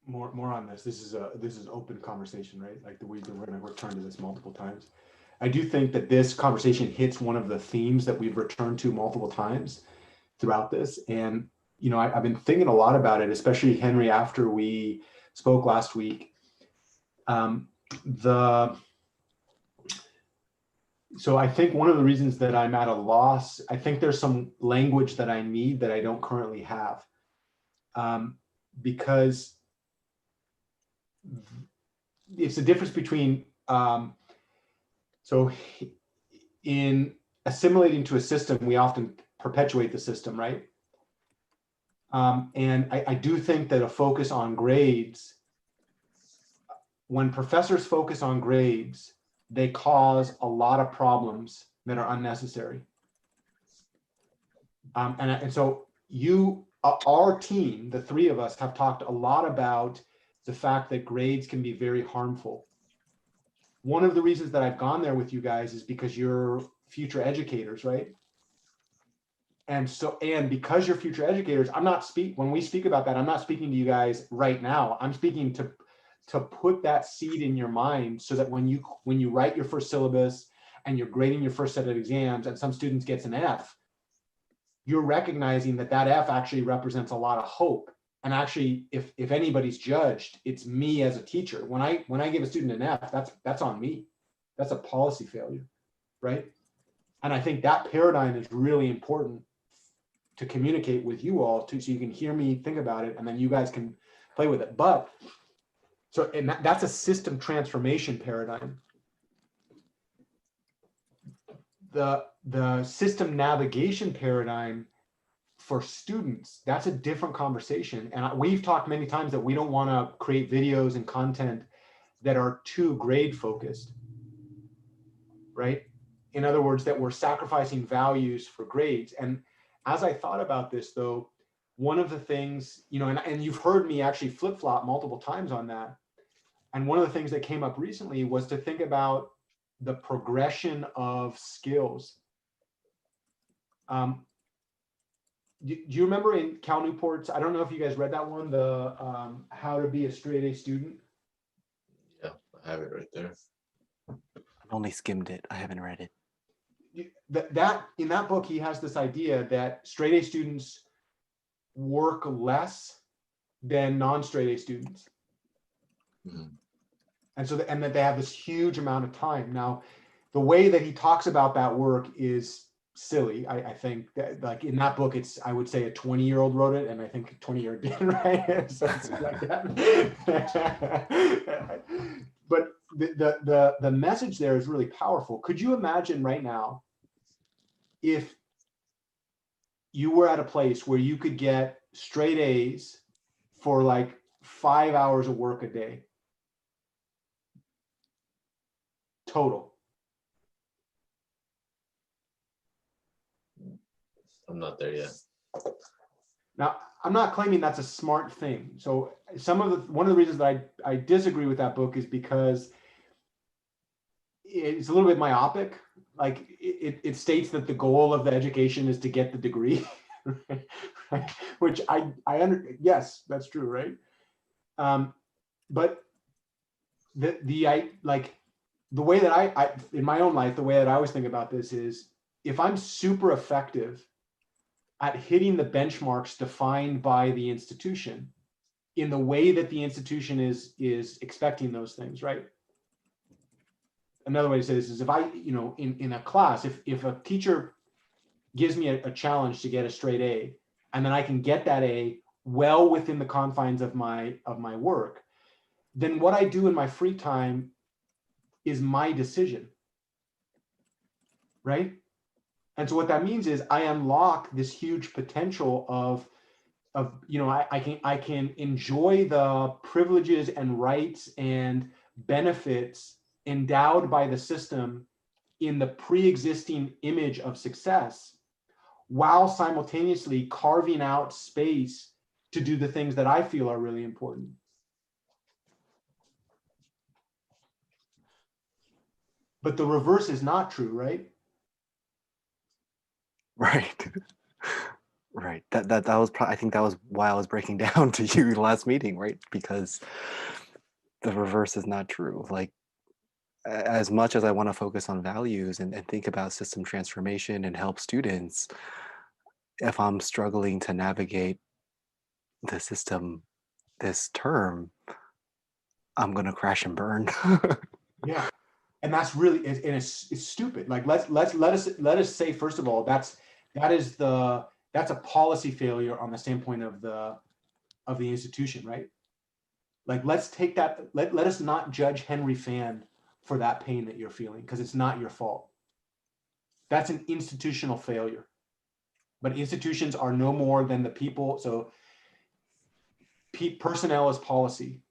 More on this. This is open conversation, right? Like we're going to return to this multiple times. I do think that this conversation hits one of the themes that we've returned to multiple times throughout this. And, you know, I've been thinking a lot about it, especially Henry, after we spoke last week. So I think one of the reasons that I'm at a loss, I think there's some language that I need that I don't currently have, because it's the difference between, so in assimilating to a system, we often perpetuate the system, right? And I do think that a focus on grades, when professors focus on grades, they cause a lot of problems that are unnecessary. And so our team, the three of us, have talked a lot about the fact that grades can be very harmful. One of the reasons that I've gone there with you guys is because you're future educators, right? And because you're future educators, when we speak about that, I'm not speaking to you guys right now. I'm speaking to put that seed in your mind so that when you write your first syllabus and you're grading your first set of exams and some students gets an F, you're recognizing that that F actually represents a lot of hope. And actually, if anybody's judged, it's me as a teacher. When I give a student an F, that's on me. That's a policy failure, right? And I think that paradigm is really important to communicate with you all too, so you can hear me think about it, and then you guys can play with it. But so, and that's a system transformation paradigm. The system navigation paradigm for students, that's a different conversation. And we've talked many times that we don't want to create videos and content that are too grade focused, right? In other words, that we're sacrificing values for grades. And as I thought about this though, one of the things, you know, and you've heard me actually flip-flop multiple times on that. And one of the things that came up recently was to think about the progression of skills. Do you remember in Cal Newport's, I don't know if you guys read that one, the How to Be a Straight A Student? Yeah, I have it right there. I've only skimmed it. I haven't read it. In that book, he has this idea that straight A students work less than non-straight A students. Mm-hmm. And so, and that they have this huge amount of time. Now, the way that he talks about that work is silly. I think that, like, in that book, it's, I would say a 20-year-old wrote it, and I think a 20-year-old didn't write it. So it's like that. But the message there is really powerful. Could you imagine right now if you were at a place where you could get straight A's for like 5 hours of work a day total? I'm not there yet. Now, I'm not claiming that's a smart thing. So one of the reasons that I disagree with that book is because it's a little bit myopic. Like it states that the goal of the education is to get the degree, right? Which yes, that's true, right? But the way that I in my own life, the way that I always think about this is, if I'm super effective at hitting the benchmarks defined by the institution in the way that the institution is expecting those things, right? Another way to say this is, if I, you know, in a class, if a teacher gives me a challenge to get a straight A, and then I can get that A well within the confines of my work, then what I do in my free time is my decision, right? And so what that means is I unlock this huge potential of you know, I can enjoy the privileges and rights and benefits endowed by the system in the pre-existing image of success, while simultaneously carving out space to do the things that I feel are really important. But the reverse is not true, right? Right. Right. That was I think that was why I was breaking down to you last meeting, right? Because the reverse is not true. Like, as much as I want to focus on values and think about system transformation and help students, if I'm struggling to navigate the system this term, I'm gonna crash and burn. Yeah, and that's really, and it's stupid. Like, let us say, first of all, that's a policy failure on the standpoint of the institution, right? Like, let's take that. Let us not judge Henry Fan for that pain that you're feeling, because it's not your fault. That's an institutional failure. But institutions are no more than the people. So personnel is policy.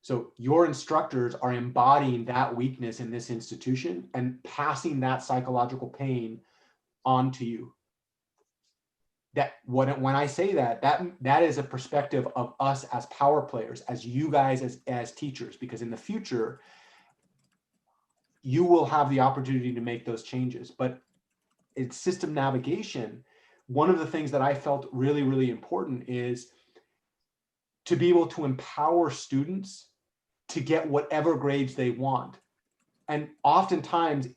So your instructors are embodying that weakness in this institution and passing that psychological pain on to you. That when I say that is a perspective of us as power players, as you guys as teachers, because in the future, you will have the opportunity to make those changes. But it's system navigation. One of the things that I felt really, really important is to be able to empower students to get whatever grades they want. And oftentimes,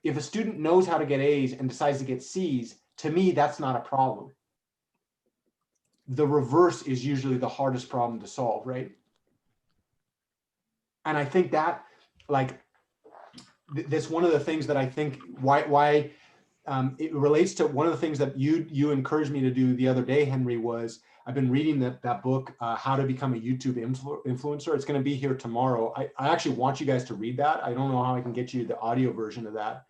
if a student knows how to get A's and decides to get C's, to me, that's not a problem. The reverse is usually the hardest problem to solve, right? And I think that, like, that's one of the things that I think why it relates to one of the things that you encouraged me to do the other day, Henry, was I've been reading that book, How to Become a YouTube Influencer. It's going to be here tomorrow. I actually want you guys to read that. I don't know how I can get you the audio version of that.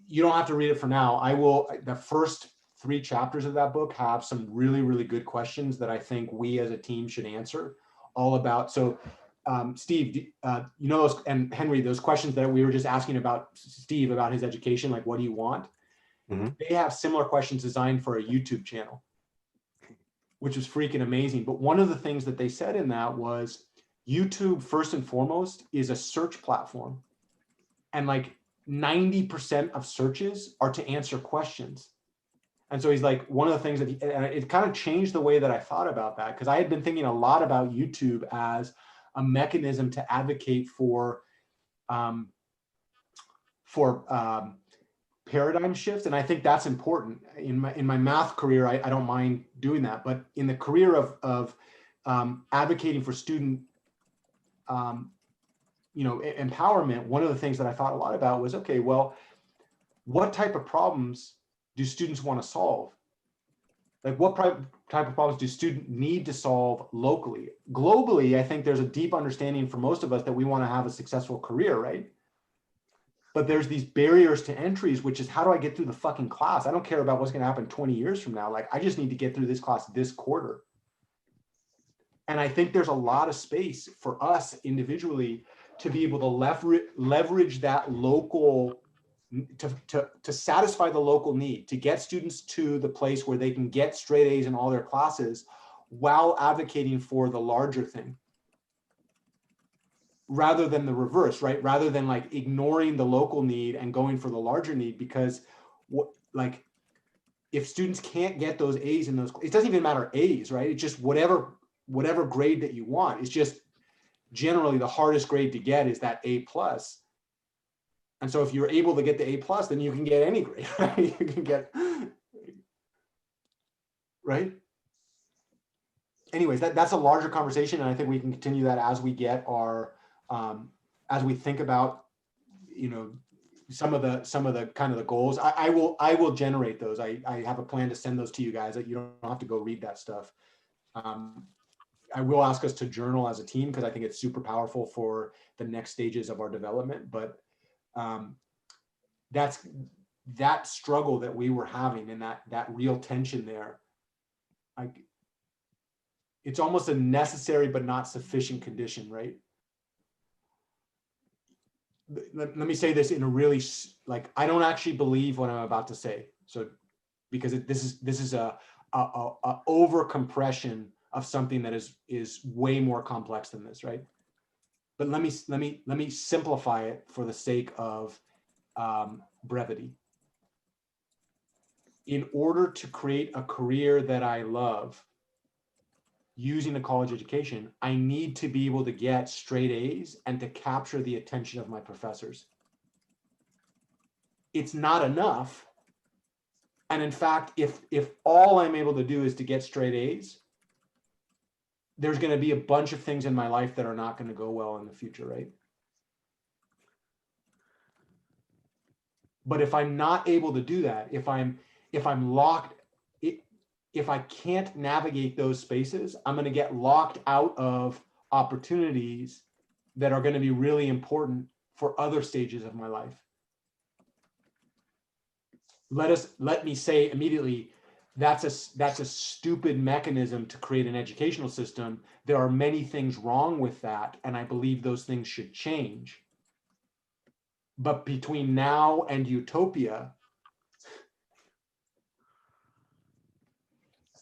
You don't have to read it for now. I will. The first 3 chapters of that book have some really, really good questions that I think we as a team should answer, all about. So Steve, you know, and Henry, those questions that we were just asking about Steve, about his education, like, what do you want? Mm-hmm. They have similar questions designed for a YouTube channel, which is freaking amazing. But one of the things that they said in that was YouTube, first and foremost, is a search platform. And like 90% of searches are to answer questions. And so he's like, one of the things that and it kind of changed the way that I thought about that, because I had been thinking a lot about YouTube as a mechanism to advocate for paradigm shifts. And I think that's important. In my math career, I don't mind doing that. But in the career of advocating for student empowerment, one of the things that I thought a lot about was, okay, well, what type of problems do students want to solve? Like, what type of problems do students need to solve locally? Globally, I think there's a deep understanding for most of us that we want to have a successful career, right? But there's these barriers to entries, which is, how do I get through the fucking class? I don't care about what's going to happen 20 years from now. Like, I just need to get through this class this quarter. And I think there's a lot of space for us individually to be able to leverage that local, to satisfy the local need, to get students to the place where they can get straight A's in all their classes while advocating for the larger thing, rather than the reverse, right? Rather than like ignoring the local need and going for the larger need, because like, if students can't get those A's in those, it doesn't even matter A's, right? It's just whatever grade that you want. It's just generally the hardest grade to get is that A+. And so if you're able to get the A+, then you can get any grade, right? You can get, right? Anyways, that's a larger conversation, and I think we can continue that as we get our, as we think about, you know, some of the kind of the goals. I will generate those. I have a plan to send those to you guys. That you don't have to go read that stuff. I will ask us to journal as a team, because I think it's super powerful for the next stages of our development. But that's that struggle that we were having, and that real tension there. Like, it's almost a necessary but not sufficient condition, right? Let me say this in a really, like, I don't actually believe what I'm about to say. So, because this is a over compression of something that is way more complex than this, right? But let me simplify it for the sake of brevity. In order to create a career that I love using a college education, I need to be able to get straight A's and to capture the attention of my professors. It's not enough. And in fact, if all I'm able to do is to get straight A's, there's going to be a bunch of things in my life that are not going to go well in the future, right? But if I'm not able to do that, if I'm locked, if I can't navigate those spaces, I'm going to get locked out of opportunities that are going to be really important for other stages of my life. Let me say immediately, that's a stupid mechanism to create an educational system. There are many things wrong with that, and I believe those things should change. But between now and utopia,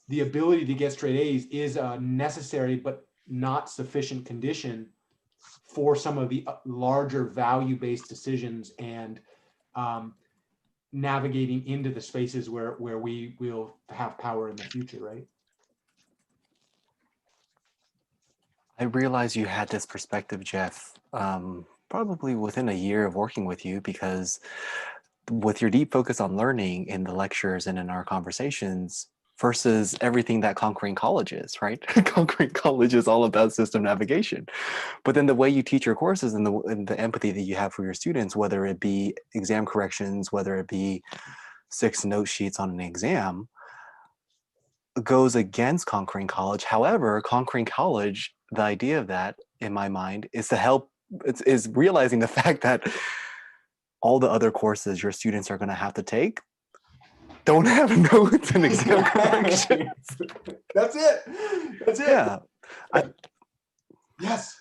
the ability to get straight A's is a necessary but not sufficient condition for some of the larger value-based decisions and navigating into the spaces where we will have power in the future, right? I realized you had this perspective, Jeff, probably within a year of working with you, because with your deep focus on learning in the lectures and in our conversations versus everything that Conquering College is, right? Conquering College is all about system navigation. But then the way you teach your courses and the empathy that you have for your students, whether it be exam corrections, whether it be 6 note sheets on an exam, goes against Conquering College. However, Conquering College, the idea of that, in my mind, is to help, is realizing the fact that all the other courses your students are going to have to take don't have notes and exam corrections. That's it. That's it. Yeah. Yes.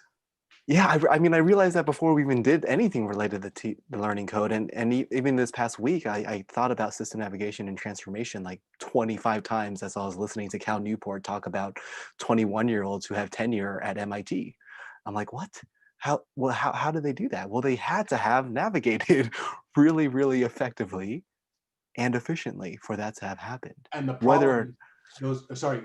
Yeah, I mean, I realized that before we even did anything related to the learning code. And even this past week, I thought about system navigation and transformation like 25 times as I was listening to Cal Newport talk about 21-year-olds who have tenure at MIT. I'm like, what? How do they do that? Well, they had to have navigated really, really effectively and efficiently for that to have happened. And the Whether problem, sorry.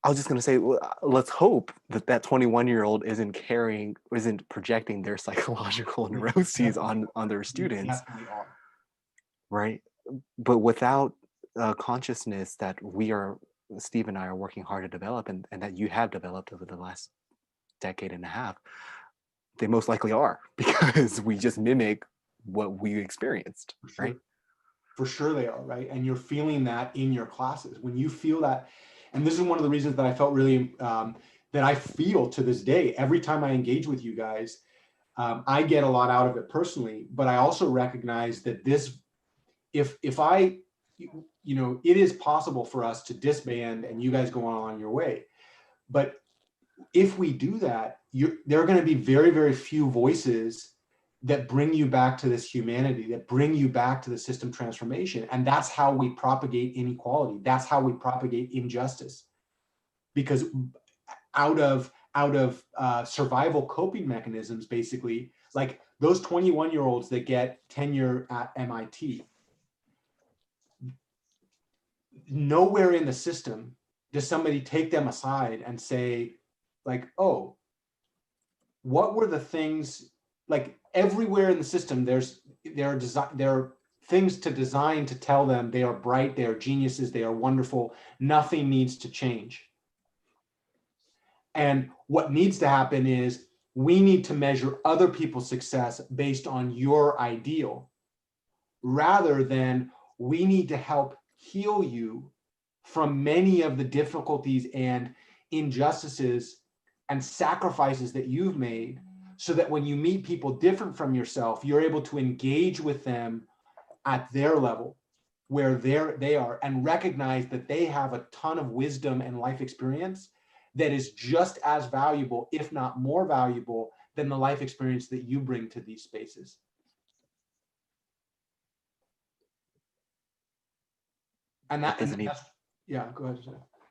I was just going to say, well, let's hope that that 21-year-old isn't projecting their psychological neuroses on their students, right? But without consciousness that Steve and I are working hard to develop, and that you have developed over the last decade and a half, they most likely are, because we just mimic what we experienced, right? For sure they are, right? And you're feeling that in your classes. When you feel that, and this is one of the reasons that I felt really, that I feel to this day, every time I engage with you guys, I get a lot out of it personally, but I also recognize that this, if I, it is possible for us to disband and you guys go on your way. But if we do that, there are going to be very, very few voices that bring you back to this humanity, that bring you back to the system transformation. And that's how we propagate inequality. That's how we propagate injustice. Because out of survival coping mechanisms, basically, like those 21-year-olds that get tenure at MIT, nowhere in the system does somebody take them aside and say, like, oh, what were the things, like everywhere in the system, there are things to design to tell them they are bright, they are geniuses, they are wonderful, nothing needs to change. And what needs to happen is we need to measure other people's success based on your ideal, rather than we need to help heal you from many of the difficulties and injustices and sacrifices that you've made, so that when you meet people different from yourself, you're able to engage with them at their level, where they are, and recognize that they have a ton of wisdom and life experience that is just as valuable, if not more valuable, than the life experience that you bring to these spaces. And that's, yeah, go ahead.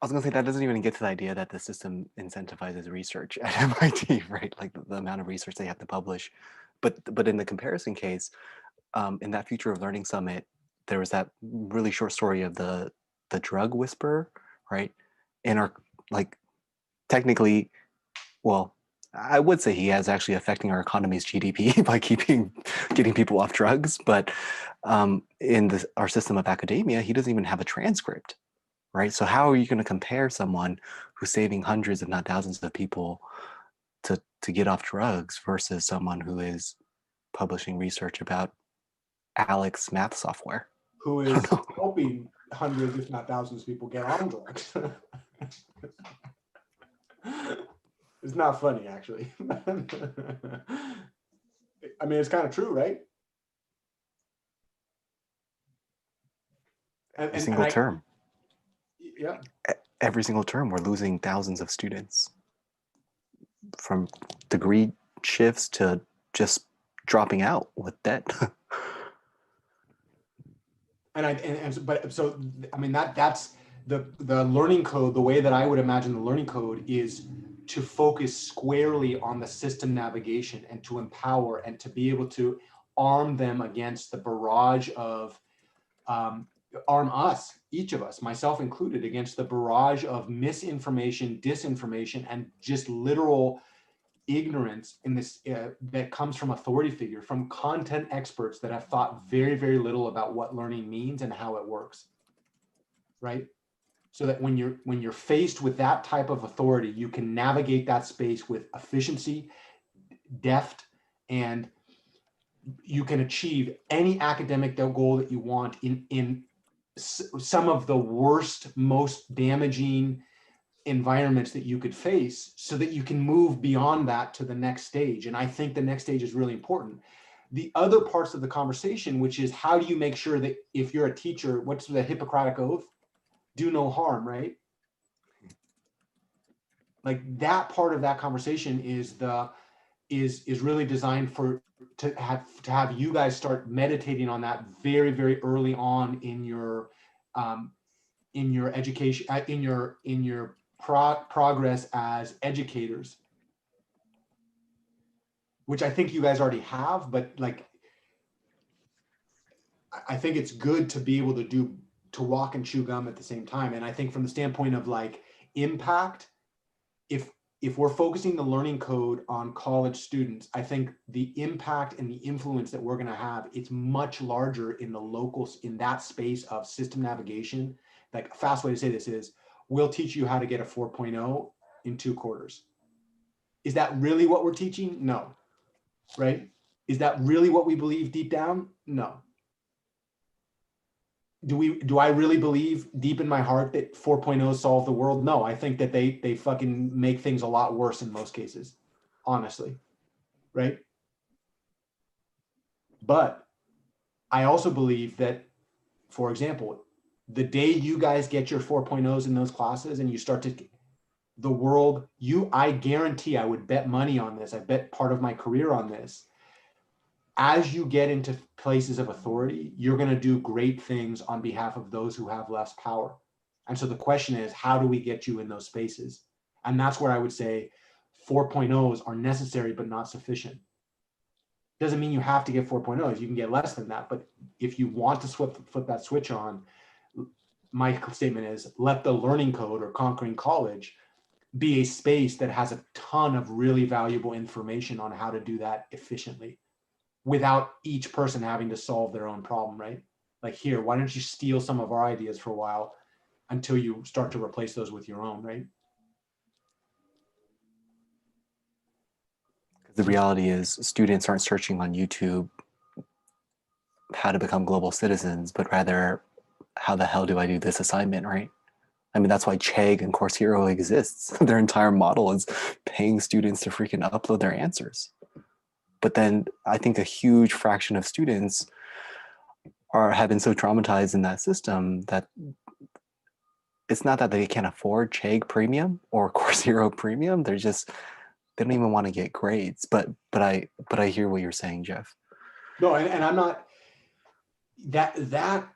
I was going to say, that doesn't even get to the idea that the system incentivizes research at MIT, right? Like the amount of research they have to publish. But in the comparison case, in that Future of Learning Summit, there was that really short story of the drug whisperer, right? And technically, well, I would say he is actually affecting our economy's GDP by getting people off drugs. But in our system of academia, he doesn't even have a transcript. Right? So how are you going to compare someone who's saving hundreds, if not thousands of people to get off drugs versus someone who is publishing research about Alex math software? Who is helping hundreds, if not thousands of people get on drugs? It's not funny, actually. I mean, it's kind of true, right? Every single term. Yeah. Every single term, we're losing thousands of students, from degree shifts to just dropping out with debt. So I mean, that's the learning code. The way that I would imagine the learning code is to focus squarely on the system navigation and to empower and to be able to arm them against the barrage of arm us, each of us, myself included, against the barrage of misinformation, disinformation, and just literal ignorance in this that comes from authority figure, from content experts that have thought very, very little about what learning means and how it works, right? So that when you're faced with that type of authority, you can navigate that space with efficiency, deft, and you can achieve any academic goal that you want in some of the worst, most damaging environments that you could face, so that you can move beyond that to the next stage. And I think the next stage is really important. The other parts of the conversation, which is how do you make sure that if you're a teacher, what's the Hippocratic Oath? Do no harm, right? Like that part of that conversation is really designed to have you guys start meditating on that very, very early on in your education, in your progress as educators, which I think you guys already have, but like, I think it's good to be able to walk and chew gum at the same time. And I think from the standpoint of like impact, if we're focusing the learning code on college students, I think the impact and the influence that we're going to have, it's much larger in the locals, in that space of system navigation. Like a fast way to say this is, we'll teach you how to get a 4.0 in 2 quarters. Is that really what we're teaching? No. Right? Is that really what we believe deep down? No. Do I really believe deep in my heart that 4.0 solve the world? No, I think that they fucking make things a lot worse in most cases, honestly, right? But I also believe that, for example, the day you guys get your 4.0s in those classes and you start to, the world, I guarantee, I would bet money on this, I bet part of my career on this, as you get into places of authority, you're going to do great things on behalf of those who have less power. And so the question is, how do we get you in those spaces? And that's where I would say 4.0s are necessary, but not sufficient. Doesn't mean you have to get 4.0s. You can get less than that. But if you want to flip that switch on, my statement is, let the learning code or Conquering College be a space that has a ton of really valuable information on how to do that efficiently, without each person having to solve their own problem, right? Like, here, why don't you steal some of our ideas for a while until you start to replace those with your own, right? The reality is students aren't searching on YouTube how to become global citizens, but rather, how the hell do I do this assignment, right? I mean, that's why Chegg and Course Hero exists. Their entire model is paying students to freaking upload their answers. But then I think a huge fraction of students have been so traumatized in that system that it's not that they can't afford Chegg Premium or Course Hero Premium. They don't even want to get grades. But I hear what you're saying, Jeff. No, and I'm not that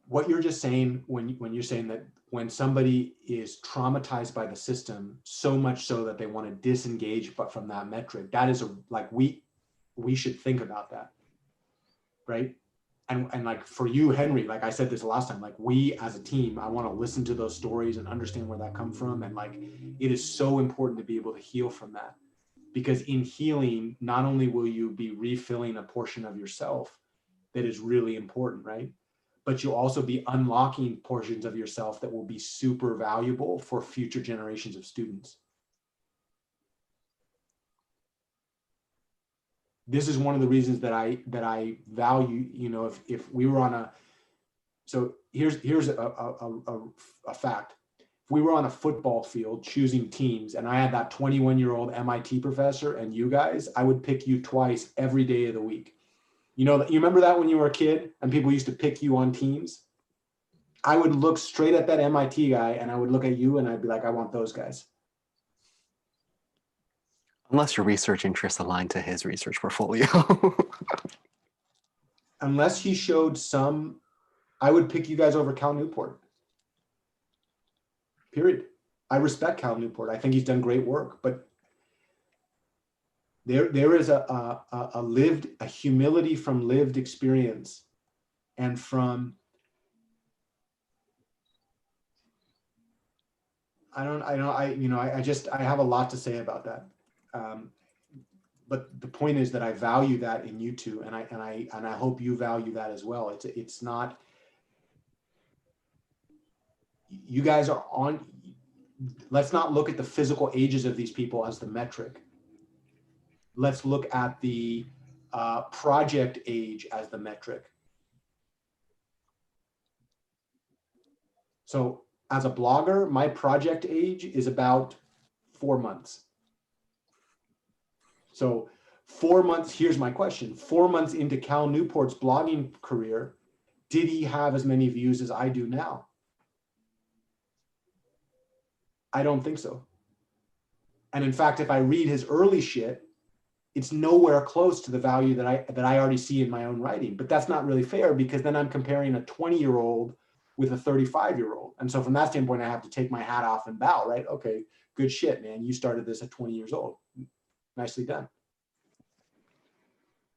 what you're just saying when you're saying that when somebody is traumatized by the system so much so that they want to disengage but from that metric, that is like we should think about that, right? And like for you, Henry, like I said this last time, like we as a team, I want to listen to those stories and understand where that comes from. And like, it is so important to be able to heal from that, because in healing, not only will you be refilling a portion of yourself that is really important, right? But you'll also be unlocking portions of yourself that will be super valuable for future generations of students. This is one of the reasons that I value, you know, if we were on a, so here's a fact. If we were on a football field choosing teams and I had that 21-year-old MIT professor and you guys, I would pick you twice every day of the week. You know, you remember that when you were a kid and people used to pick you on teams? I would look straight at that MIT guy and I would look at you and I'd be like, I want those guys. Unless your research interests align to his research portfolio. Unless he showed some, I would pick you guys over Cal Newport. Period. I respect Cal Newport. I think he's done great work, but there is a humility from lived experience and from, I have a lot to say about that. but the point is that I value that in you two, and I hope you value that as well. It's not, you guys are on, let's not look at the physical ages of these people as the metric. Let's look at the project age as the metric. So as a blogger, my project age is about 4 months. So 4 months, here's my question. 4 months into Cal Newport's blogging career, did he have as many views as I do now? I don't think so. And in fact, if I read his early shit, it's nowhere close to the value that I already see in my own writing. But that's not really fair, because then I'm comparing a 20-year-old with a 35-year-old. And so from that standpoint, I have to take my hat off and bow, right? Okay, good shit, man. You started this at 20 years old. Nicely done.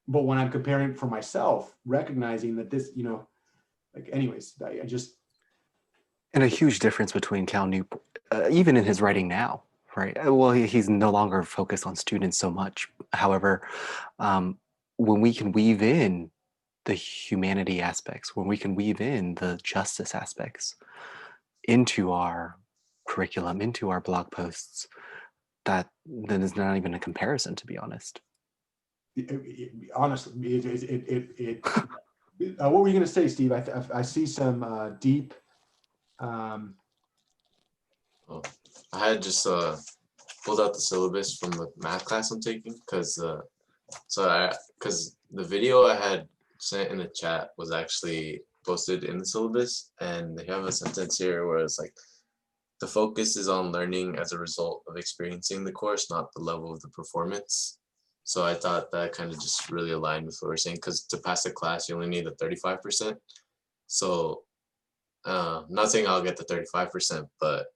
But when I'm comparing for myself, recognizing that this, you know, like anyways, I just. And a huge difference between Cal Newport, even in his writing now, right? Well, he's no longer focused on students so much. However, when we can weave in the humanity aspects, when we can weave in the justice aspects into our curriculum, into our blog posts, that then is not even a comparison, to be honest. Honestly, what were you going to say, Steve? I see some deep. Oh, I had just pulled out the syllabus from the math class I'm taking, because the video I had sent in the chat was actually posted in the syllabus, and they have a sentence here where it's like, the focus is on learning as a result of experiencing the course, not the level of the performance. So I thought that kind of just really aligned with what we're saying, because to pass the class, you only need the 35%. So not saying I'll get the 35%, but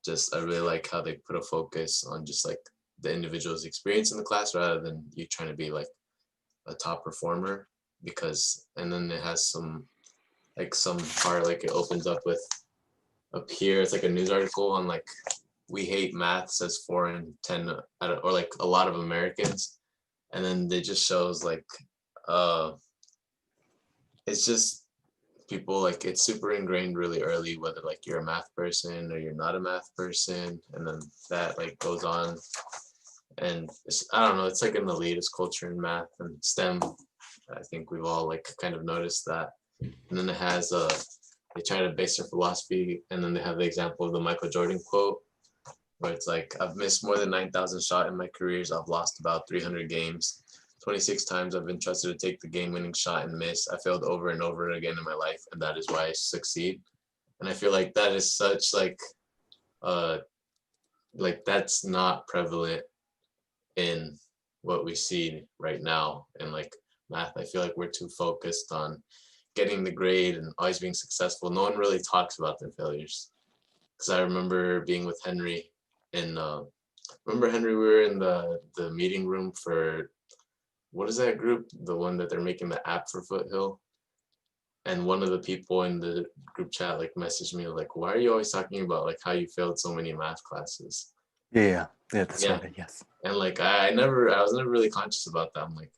just I really like how they put a focus on just like the individual's experience in the class, rather than you trying to be like a top performer. Because, and then it has some part, like it opens up with, up here it's like a news article on like, we hate math, says 4 in 10, or like a lot of Americans. And then it just shows like it's just people, like it's super ingrained really early, whether like you're a math person or you're not a math person, and then that like goes on, and I don't know, it's like an elitist culture in math and STEM. I think we've all like kind of noticed that. And then it has they try to base their philosophy, and then they have the example of the Michael Jordan quote, where it's like, I've missed more than 9,000 shots in my careers. I've lost about 300 games. 26 times I've been trusted to take the game-winning shot and miss. I failed over and over again in my life, and that is why I succeed. And I feel like that is such like that's not prevalent in what we see right now in like math. I feel like we're too focused on getting the grade and always being successful. No one really talks about their failures. Because I remember being with Henry in remember Henry, we were in the meeting room for, what is that group, the one that they're making the app for Foothill, and one of the people in the group chat like messaged me like, why are you always talking about like how you failed so many math classes? Yeah, that's right. Yes. And like I was never really conscious about that. I'm like,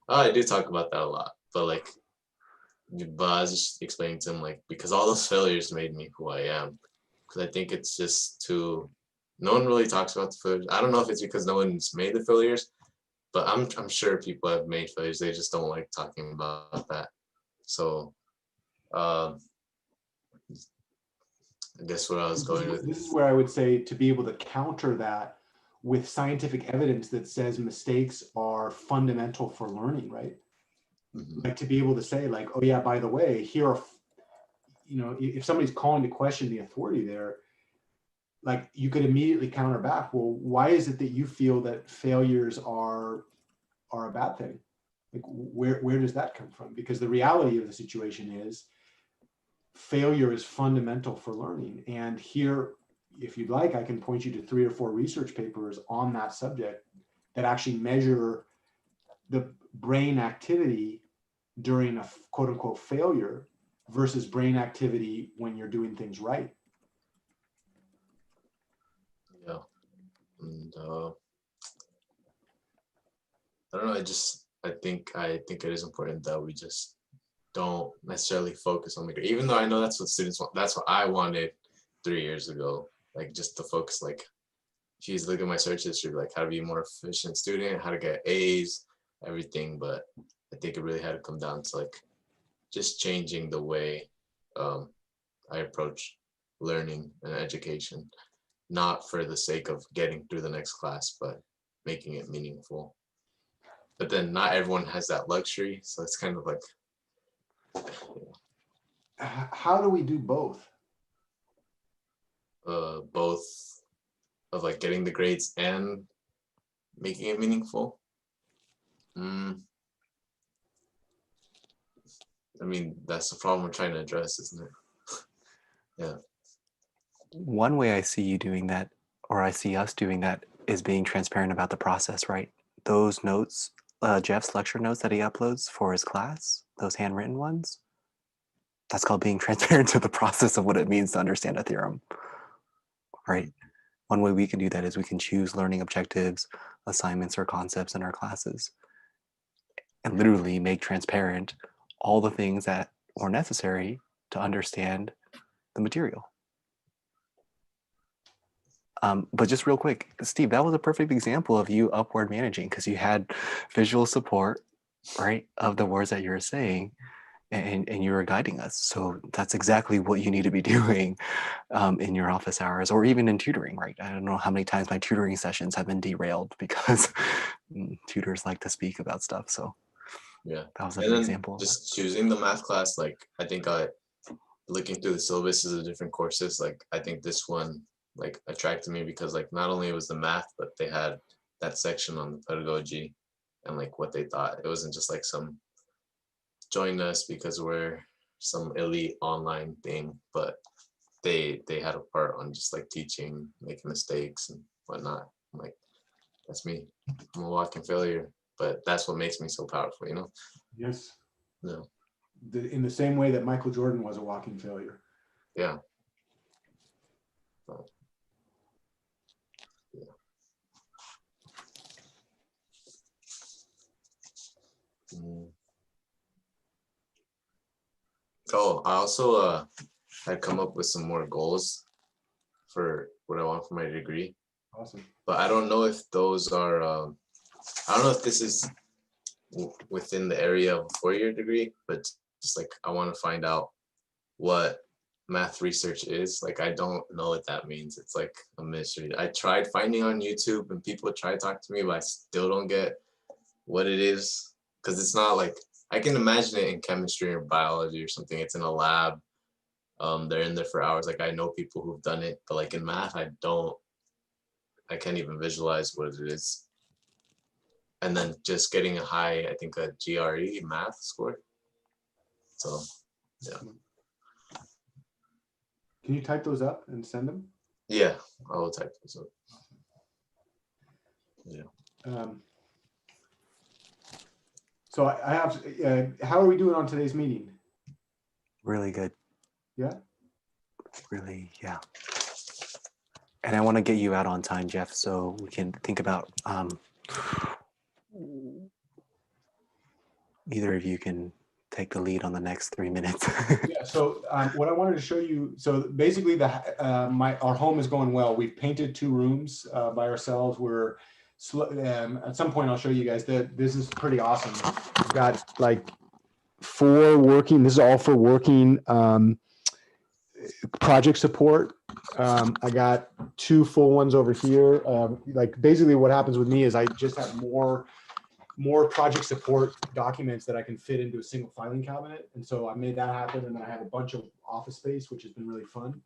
oh, I do talk about that a lot, but I was just explaining to him like, because all those failures made me who I am. Because I think it's just too, no one really talks about the failures. I don't know if it's because no one's made the failures, but I'm sure people have made failures. They just don't like talking about that. So I guess what I was going with. This is where I would say, to be able to counter that with scientific evidence that says mistakes are fundamental for learning, right? Mm-hmm. Like to be able to say like, oh yeah, by the way, here are, you know, if somebody's calling to question the authority there, like you could immediately counter back, well, why is it that you feel that failures are a bad thing? Like where does that come from? Because the reality of the situation is failure is fundamental for learning. And here, if you'd like, I can point you to 3 or 4 research papers on that subject that actually measure the brain activity during a quote unquote failure versus brain activity when you're doing things right. Yeah. And I don't know. I think it is important that we just don't necessarily focus on the grade, even though I know that's what students want. That's what I wanted 3 years ago. Like just to focus, like, geez, look at my search history, like how to be a more efficient student, how to get A's, everything. But I think it really had to come down to like just changing the way I approach learning and education, not for the sake of getting through the next class, but making it meaningful. But then not everyone has that luxury, so it's kind of like, How do we do both? both of like getting the grades and making it meaningful. I mean, that's the problem we're trying to address, isn't it? Yeah. One way I see you doing that, or I see us doing that, is being transparent about the process, right? Those notes, Jeff's lecture notes that he uploads for his class, those handwritten ones, that's called being transparent to the process of what it means to understand a theorem, right? One way we can do that is we can choose learning objectives, assignments, or concepts in our classes, and literally make transparent all the things that are necessary to understand the material. But just real quick, Steve, that was a perfect example of you upward managing, because you had visual support, right, of the words that you were saying, and you were guiding us. So that's exactly what you need to be doing in your office hours, or even in tutoring, right? I don't know how many times my tutoring sessions have been derailed because tutors like to speak about stuff. So Yeah. that was a And good then example. just choosing the math class, like I think looking through the syllabuses of different courses, like I think this one like attracted me because like not only it was the math, but they had that section on the pedagogy and like what they thought. It wasn't just like some join us because we're some elite online thing, but they had a part on just like teaching, making mistakes and whatnot. I'm like, that's me. I'm a walking failure, but that's what makes me so powerful, you know? Yes. No. In the same way that Michael Jordan was a walking failure. Yeah. So, yeah. Oh, I also had come up with some more goals for what I want for my degree. Awesome. But I don't know if those are, I don't know if this is within the area of a 4-year degree, but just like I want to find out what math research is. Like I don't know what that means. It's like a mystery. I tried finding on YouTube and people try to talk to me, but I still don't get what it is, because it's not like I can imagine it in chemistry or biology or something. It's in a lab. They're in there for hours. Like I know people who've done it, but like in math, I can't even visualize what it is. And then just getting a high, I think a GRE math score. So, yeah. Can you type those up and send them? Yeah, I will type those up. Yeah. So I have, how are we doing on today's meeting? Really good. Yeah. Really, yeah. And I want to get you out on time, Jeff, so we can think about either of you can take the lead on the next 3 minutes. Yeah. So what I wanted to show you. So basically, our home is going well. We've painted 2 rooms by ourselves. We're at some point I'll show you guys that this is pretty awesome. We've got like 4 working. This is all for working project support. I got 2 full ones over here. Like basically what happens with me is I just have more project support documents that I can fit into a single filing cabinet. And so I made that happen. And I have a bunch of office space, which has been really fun.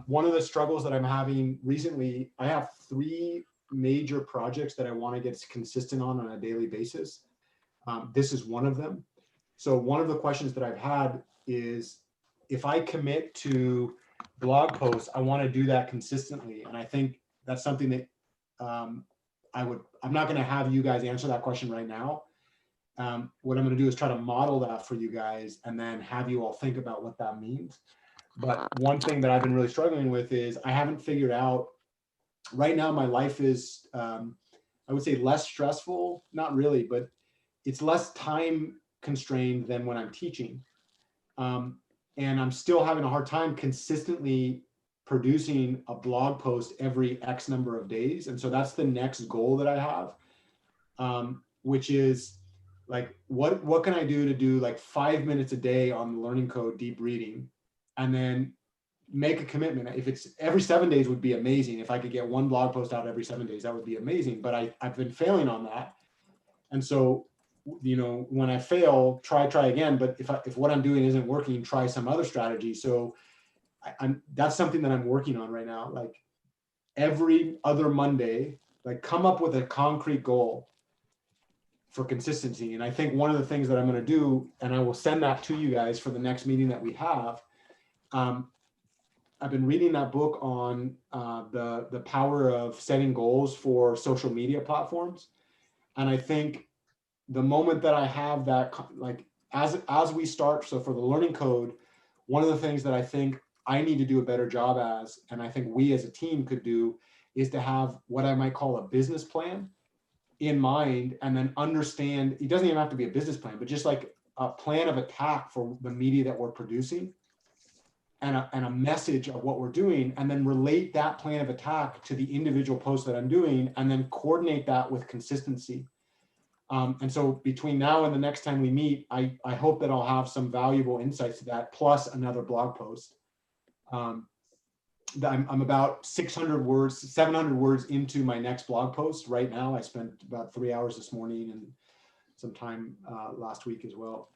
One of the struggles that I'm having recently, I have 3 major projects that I want to get consistent on a daily basis. This is one of them. So one of the questions that I've had is, if I commit to blog posts, I want to do that consistently. And I think that's something that I'm not going to have you guys answer that question right now. What I'm going to do is try to model that for you guys and then have you all think about what that means. But one thing that I've been really struggling with is I haven't figured out right now, my life is, I'm I would say less stressful, not really, but it's less time constrained than when I'm teaching. And I'm still having a hard time consistently producing a blog post every X number of days. And so that's the next goal that I have, which is like, what can I do like 5 minutes a day on the Learning Code deep reading, and then make a commitment. If it's every 7 days would be amazing. If I could get one blog post out every 7 days, that would be amazing. But I've been failing on that. And so, you know, when I fail, try again. But if what I'm doing isn't working, try some other strategy. So that's something that I'm working on right now. Like every other Monday, like come up with a concrete goal for consistency. And I think one of the things that I'm going to do, and I will send that to you guys for the next meeting that we have. I've been reading that book on the power of setting goals for social media platforms. And I think the moment that I have that, like as we start, so for the Learning Code, one of the things that I think I need to do a better job as, and I think we as a team could do, is to have what I might call a business plan in mind, and then understand, it doesn't even have to be a business plan, but just like a plan of attack for the media that we're producing, and a message of what we're doing, and then relate that plan of attack to the individual posts that I'm doing, and then coordinate that with consistency. And so between now and the next time we meet, I hope that I'll have some valuable insights to that, plus another blog post. I'm about 600 words, 700 words into my next blog post right now. I spent about 3 hours this morning and some time last week as well.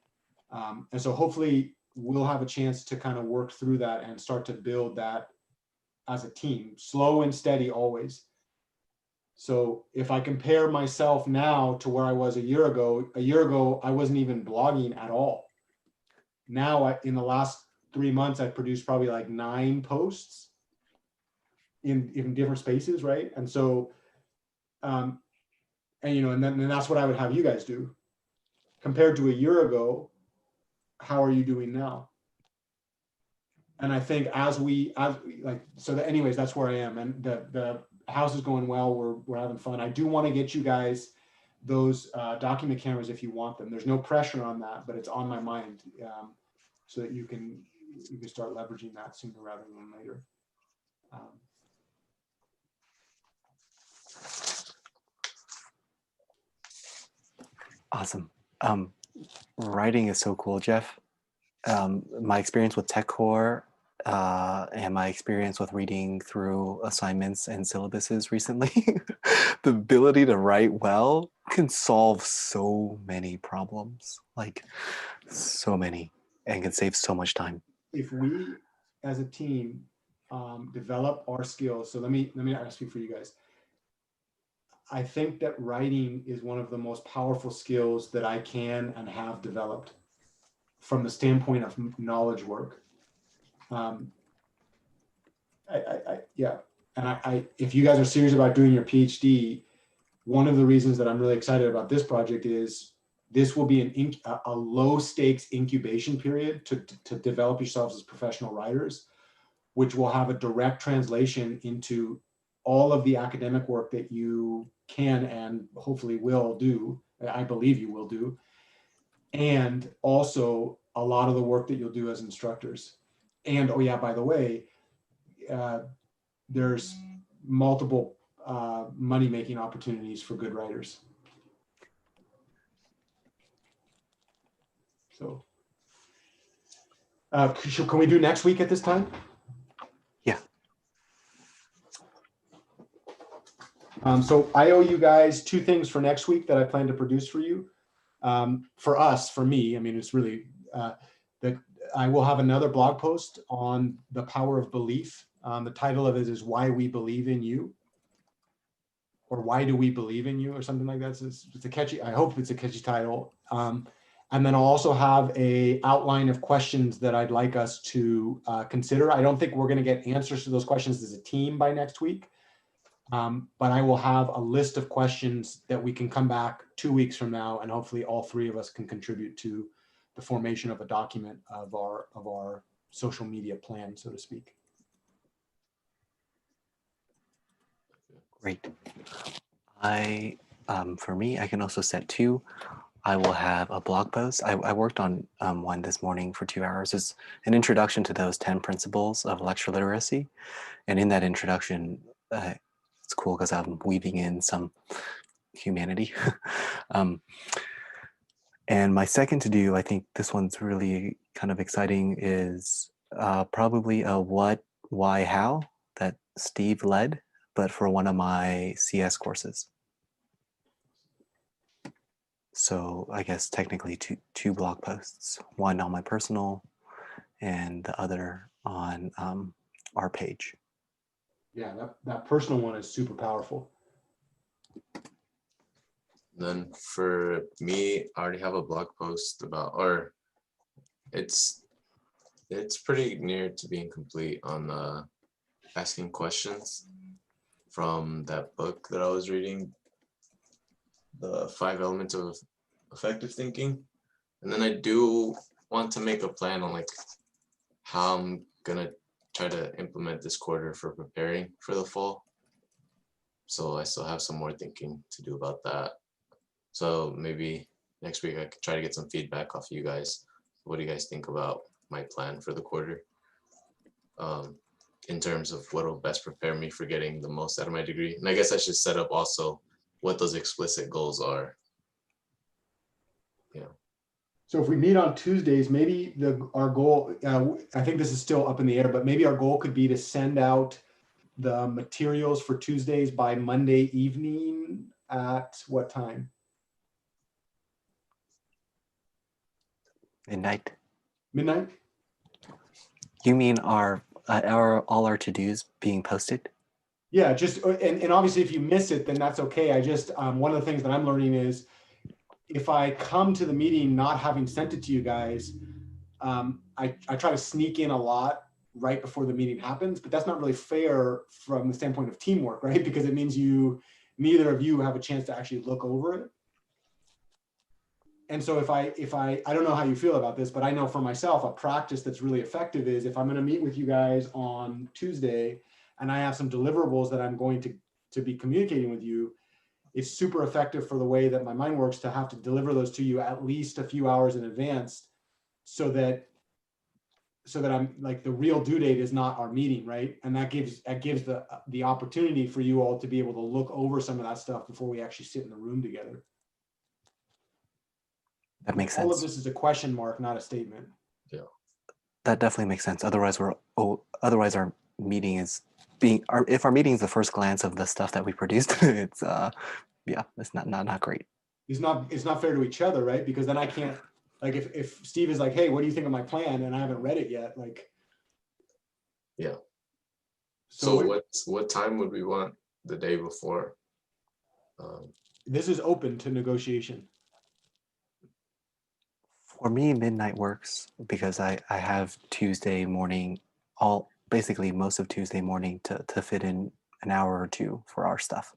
And so hopefully we'll have a chance to kind of work through that and start to build that as a team, slow and steady always. So if I compare myself now to where I was a year ago, I wasn't even blogging at all. Now, in the last 3 months, I've produced probably like 9 posts in different spaces, right? And so, and you know, and then that's what I would have you guys do. Compared to a year ago, how are you doing now? And I think as like, so that anyways, that's where I am. And the house is going well. We're having fun. I do want to get you guys those document cameras if you want them. There's no pressure on that, but it's on my mind, so that you can start leveraging that sooner rather than later. Awesome. Writing is so cool, Jeff. My experience with TechCore and my experience with reading through assignments and syllabuses recently, the ability to write well can solve so many problems, like so many, and can save so much time. If we as a team develop our skills, so let me ask you for you guys. I think that writing is one of the most powerful skills that I can and have developed from the standpoint of knowledge work. Yeah. And if you guys are serious about doing your PhD, one of the reasons that I'm really excited about this project is this will be a low stakes incubation period to develop yourselves as professional writers, which will have a direct translation into all of the academic work that you can and hopefully will do. I believe you will do. And also a lot of the work that you'll do as instructors. And, oh yeah, by the way, there's multiple money-making opportunities for good writers. So, can we do next week at this time? Yeah. So I owe you guys 2 things for next week that I plan to produce for you. For me, I mean, it's really that I will have another blog post on the power of belief. The title of it is "Why We Believe in You," or "Why Do We Believe in You," or something like that. So it's a catchy. I hope it's a catchy title. And then I'll also have a outline of questions that I'd like us to consider. I don't think we're going to get answers to those questions as a team by next week. But I will have a list of questions that we can come back 2 weeks from now, and hopefully all 3 of us can contribute to the formation of a document of our social media plan, so to speak. Great. I for me, I can also set 2. I will have a blog post. I worked on one this morning for 2 hours. It's an introduction to those 10 principles of lecture literacy. And in that introduction, it's cool because I'm weaving in some humanity. And my second to do, I think this one's really kind of exciting, is probably a what, why, how that Steve led, but for one of my CS courses. So I guess technically two blog posts, one on my personal and the other on our page. Yeah, that personal one is super powerful. Then for me, I already have a blog post about, or it's pretty near to being complete on asking questions from that book that I was reading, The 5 Elements of Effective Thinking. And then I do want to make a plan on like how I'm gonna try to implement this quarter for preparing for the fall. So I still have some more thinking to do about that. So maybe next week I could try to get some feedback off you guys. What do you guys think about my plan for the quarter? In terms of what will best prepare me for getting the most out of my degree. And I guess I should set up also what those explicit goals are. Yeah. So if we meet on Tuesdays, maybe our goal, I think this is still up in the air, but maybe our goal could be to send out the materials for Tuesdays by Monday evening at what time? Midnight. Midnight? You mean all our to-dos being posted? Yeah, just, and obviously if you miss it, then that's okay. I just, one of the things that I'm learning is if I come to the meeting not having sent it to you guys, I try to sneak in a lot right before the meeting happens, but that's not really fair from the standpoint of teamwork, right? Because it means neither of you have a chance to actually look over it. And so if I don't know how you feel about this, but I know for myself, a practice that's really effective is if I'm going to meet with you guys on Tuesday and I have some deliverables that I'm going to be communicating with you, it's super effective for the way that my mind works to have to deliver those to you at least a few hours in advance so that I'm like the real due date is not our meeting, right? And that gives the opportunity for you all to be able to look over some of that stuff before we actually sit in the room together. That makes sense. All of this is a question mark, not a statement. Yeah. That definitely makes sense. Otherwise our meeting is if our meeting is the first glance of the stuff that we produced, it's it's not great. It's not fair to each other, right? Because then I can't, like, if Steve is like, hey, what do you think of my plan? And I haven't read it yet, like. Yeah. So what time would we want the day before? This is open to negotiation. For me, midnight works because I have Tuesday morning, basically most of Tuesday morning to fit in an hour or two for our stuff.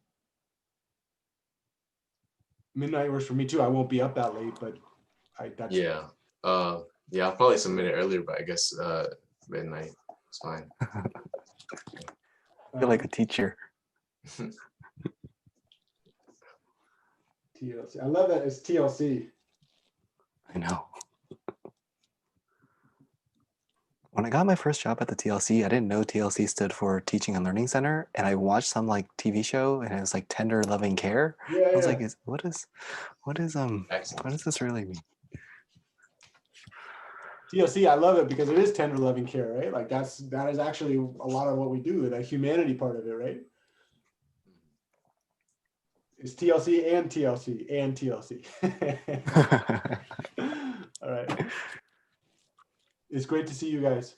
Midnight works for me too. I won't be up that late, but yeah. I'll probably submit it earlier, but I guess midnight is fine. I feel like a teacher. TLC. I love that it's TLC. I know. When I got my first job at the TLC, I didn't know TLC stood for Teaching and Learning Center, and I watched some like TV show, and it was like Tender Loving Care. Yeah, I was yeah. like, what does this really mean? TLC, I love it because it is tender loving care, right? Like that is actually a lot of what we do, the humanity part of it, right? It's TLC and TLC and TLC. All right. It's great to see you guys.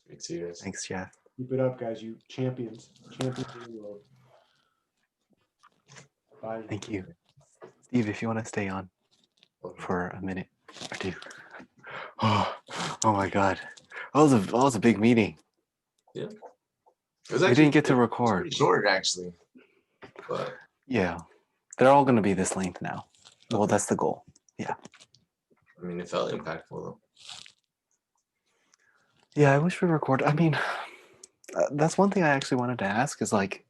Great to see you guys. Thanks, Jeff. Keep it up, guys. You champions of the world. Bye. Thank you. Steve, if you want to stay on for a minute or two. Oh my God. That was a big meeting. Yeah. We didn't get to record. Pretty short, actually. But yeah. They're all going to be this length now. Well, that's the goal. Yeah. I mean, it felt impactful, though. Yeah, I wish we recorded. I mean, that's one thing I actually wanted to ask is like,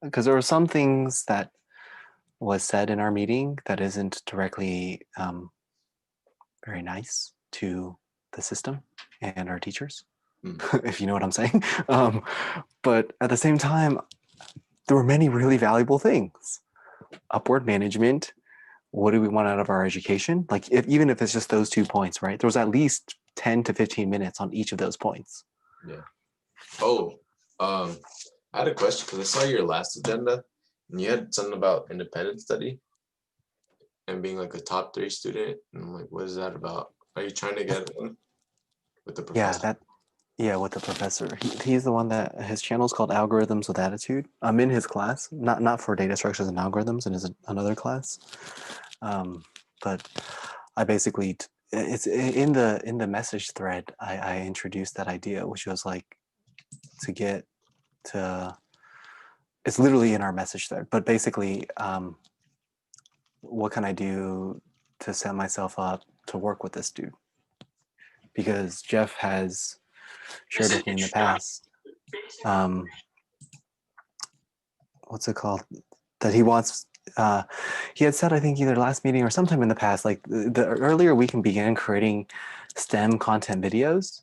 because there were some things that was said in our meeting that isn't directly very nice to the system and our teachers, if you know what I'm saying. But at the same time, there were many really valuable things. Upward management. What do we want out of our education? Like, even if it's just those 2 points, right? There was at least 10 to 15 minutes on each of those points. Yeah. Oh, I had a question because I saw your last agenda and you had something about independent study and being like a top 3 student. And I'm like, what is that about? Are you trying to get in with the professor? Yeah, with the professor. He's the one that his channel is called Algorithms with Attitude. I'm in his class, not for data structures and algorithms, and is another class. But I basically it's in the message thread. I introduced that idea, which was like to get to. It's literally in our message thread, but basically, what can I do to set myself up to work with this dude? Because Jeff has shared with me in the past, what's it called? That he wants, he had said, I think either last meeting or sometime in the past, like the earlier we can begin creating STEM content videos,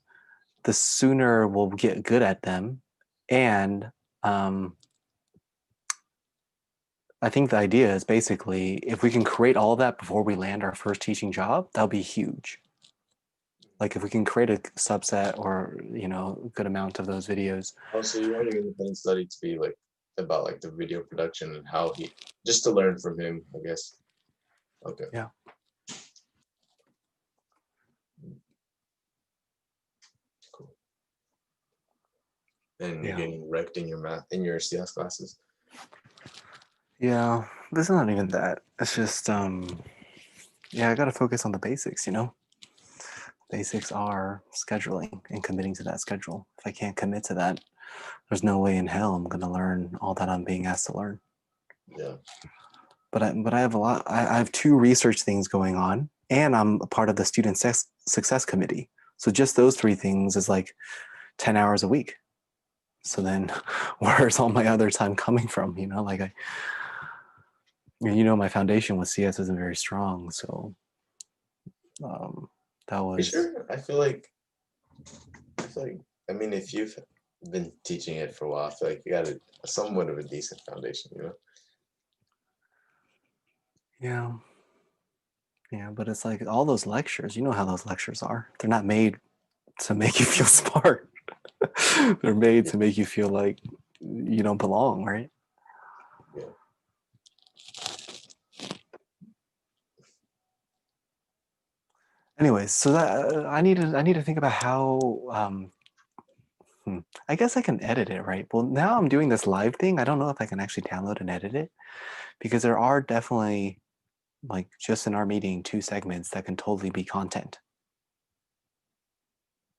the sooner we'll get good at them. And I think the idea is basically, if we can create all of that before we land our first teaching job, that'll be huge. Like if we can create a subset or, a good amount of those videos. Oh, so you want your independent study to be like about like the video production and how he, just to learn from him, I guess. Okay. Yeah. Cool. And you're Yeah. getting wrecked in your math, in your CS classes. Yeah, this is not even that. It's just, I got to focus on the basics, Basics are scheduling and committing to that schedule. If I can't commit to that, there's no way in hell I'm going to learn all that I'm being asked to learn. Yeah. But I have a lot. I have 2 research things going on, and I'm a part of the student success committee. So just those 3 things is like 10 hours a week. So then, where's all my other time coming from? Like my foundation with CS isn't very strong. So that was. Sure. I feel like, I mean, if you've been teaching it for a while, I feel like you got somewhat of a decent foundation, Yeah. Yeah, but it's like all those lectures, you know how those lectures are. They're not made to make you feel smart. They're made to make you feel like you don't belong, right? Yeah. Anyways, so that I need to think about how I guess I can edit it, right? Well, now I'm doing this live thing. I don't know if I can actually download and edit it because there are definitely, like, just in our meeting, 2 segments that can totally be content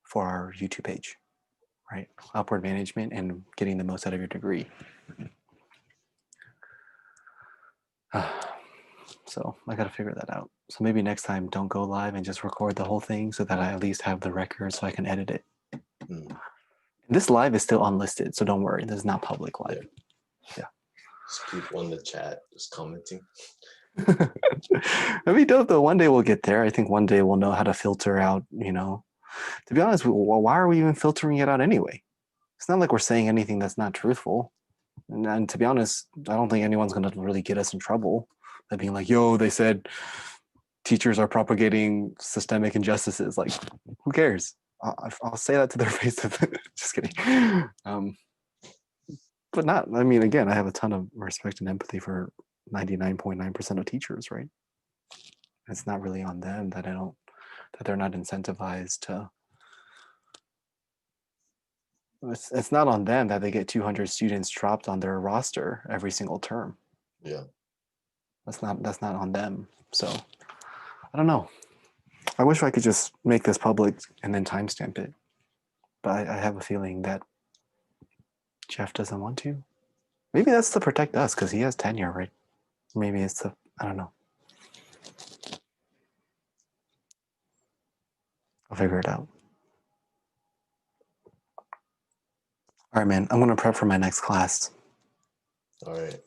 for our YouTube page, right? Upward management and getting the most out of your degree. So I got to figure that out. So maybe next time, don't go live and just record the whole thing so that I at least have the record so I can edit it. This live is still unlisted, so don't worry. This is not public live. Yeah. Just people in the chat just commenting. It'd be dope though. One day we'll get there. I think one day we'll know how to filter out, To be honest, why are we even filtering it out anyway? It's not like we're saying anything that's not truthful. And to be honest, I don't think anyone's going to really get us in trouble by being like, yo, they said teachers are propagating systemic injustices. Like, who cares? I'll say that to their face. Just kidding. But not, I mean, again, I have a ton of respect and empathy for 99.9% of teachers, right? It's not really on them that they're not incentivized to. It's not on them that they get 200 students dropped on their roster every single term. Yeah. That's not on them. So I don't know. I wish I could just make this public and then timestamp it. But I have a feeling that Jeff doesn't want to. Maybe that's to protect us because he has tenure, right? Maybe it's I don't know. I'll figure it out. All right, man. I'm going to prep for my next class. All right.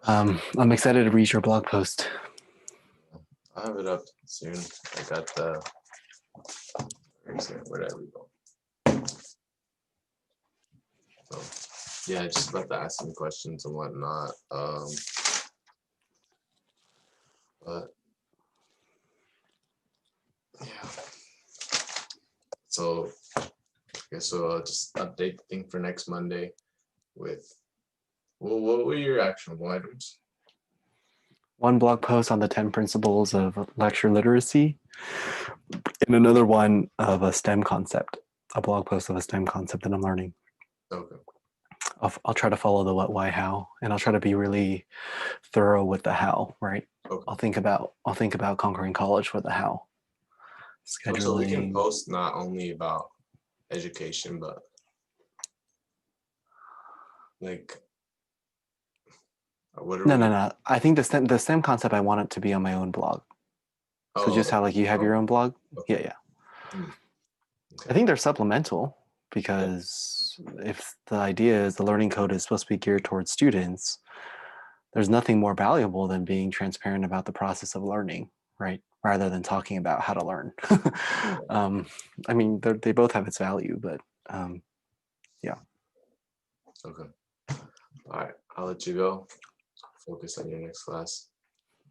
I'm excited to read your blog post. I'll have it up soon. I got the, where did I leave it? So, yeah, I just about to ask some questions and whatnot. But yeah. So I guess we'll just update the thing for next Monday with, well, what were your actionable items? One blog post on the 10 principles of lecture literacy, and another one of a STEM concept, a blog post of a STEM concept that I'm learning. Okay. I'll try to follow the what, why, how, and I'll try to be really thorough with the how, right? Okay. I'll think about conquering college with the how. Scheduling. So we can post not only about education, but like what are No. I think the STEM concept, I want it to be on my own blog. So just how like you have your own blog. Okay. Yeah. Okay. I think they're supplemental because if the idea is the learning code is supposed to be geared towards students, there's nothing more valuable than being transparent about the process of learning, right? Rather than talking about how to learn. I mean, they both have its value, but yeah. Okay. All right. I'll let you go. Focus on your next class.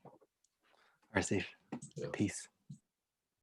All right, Steve. Yeah. Peace.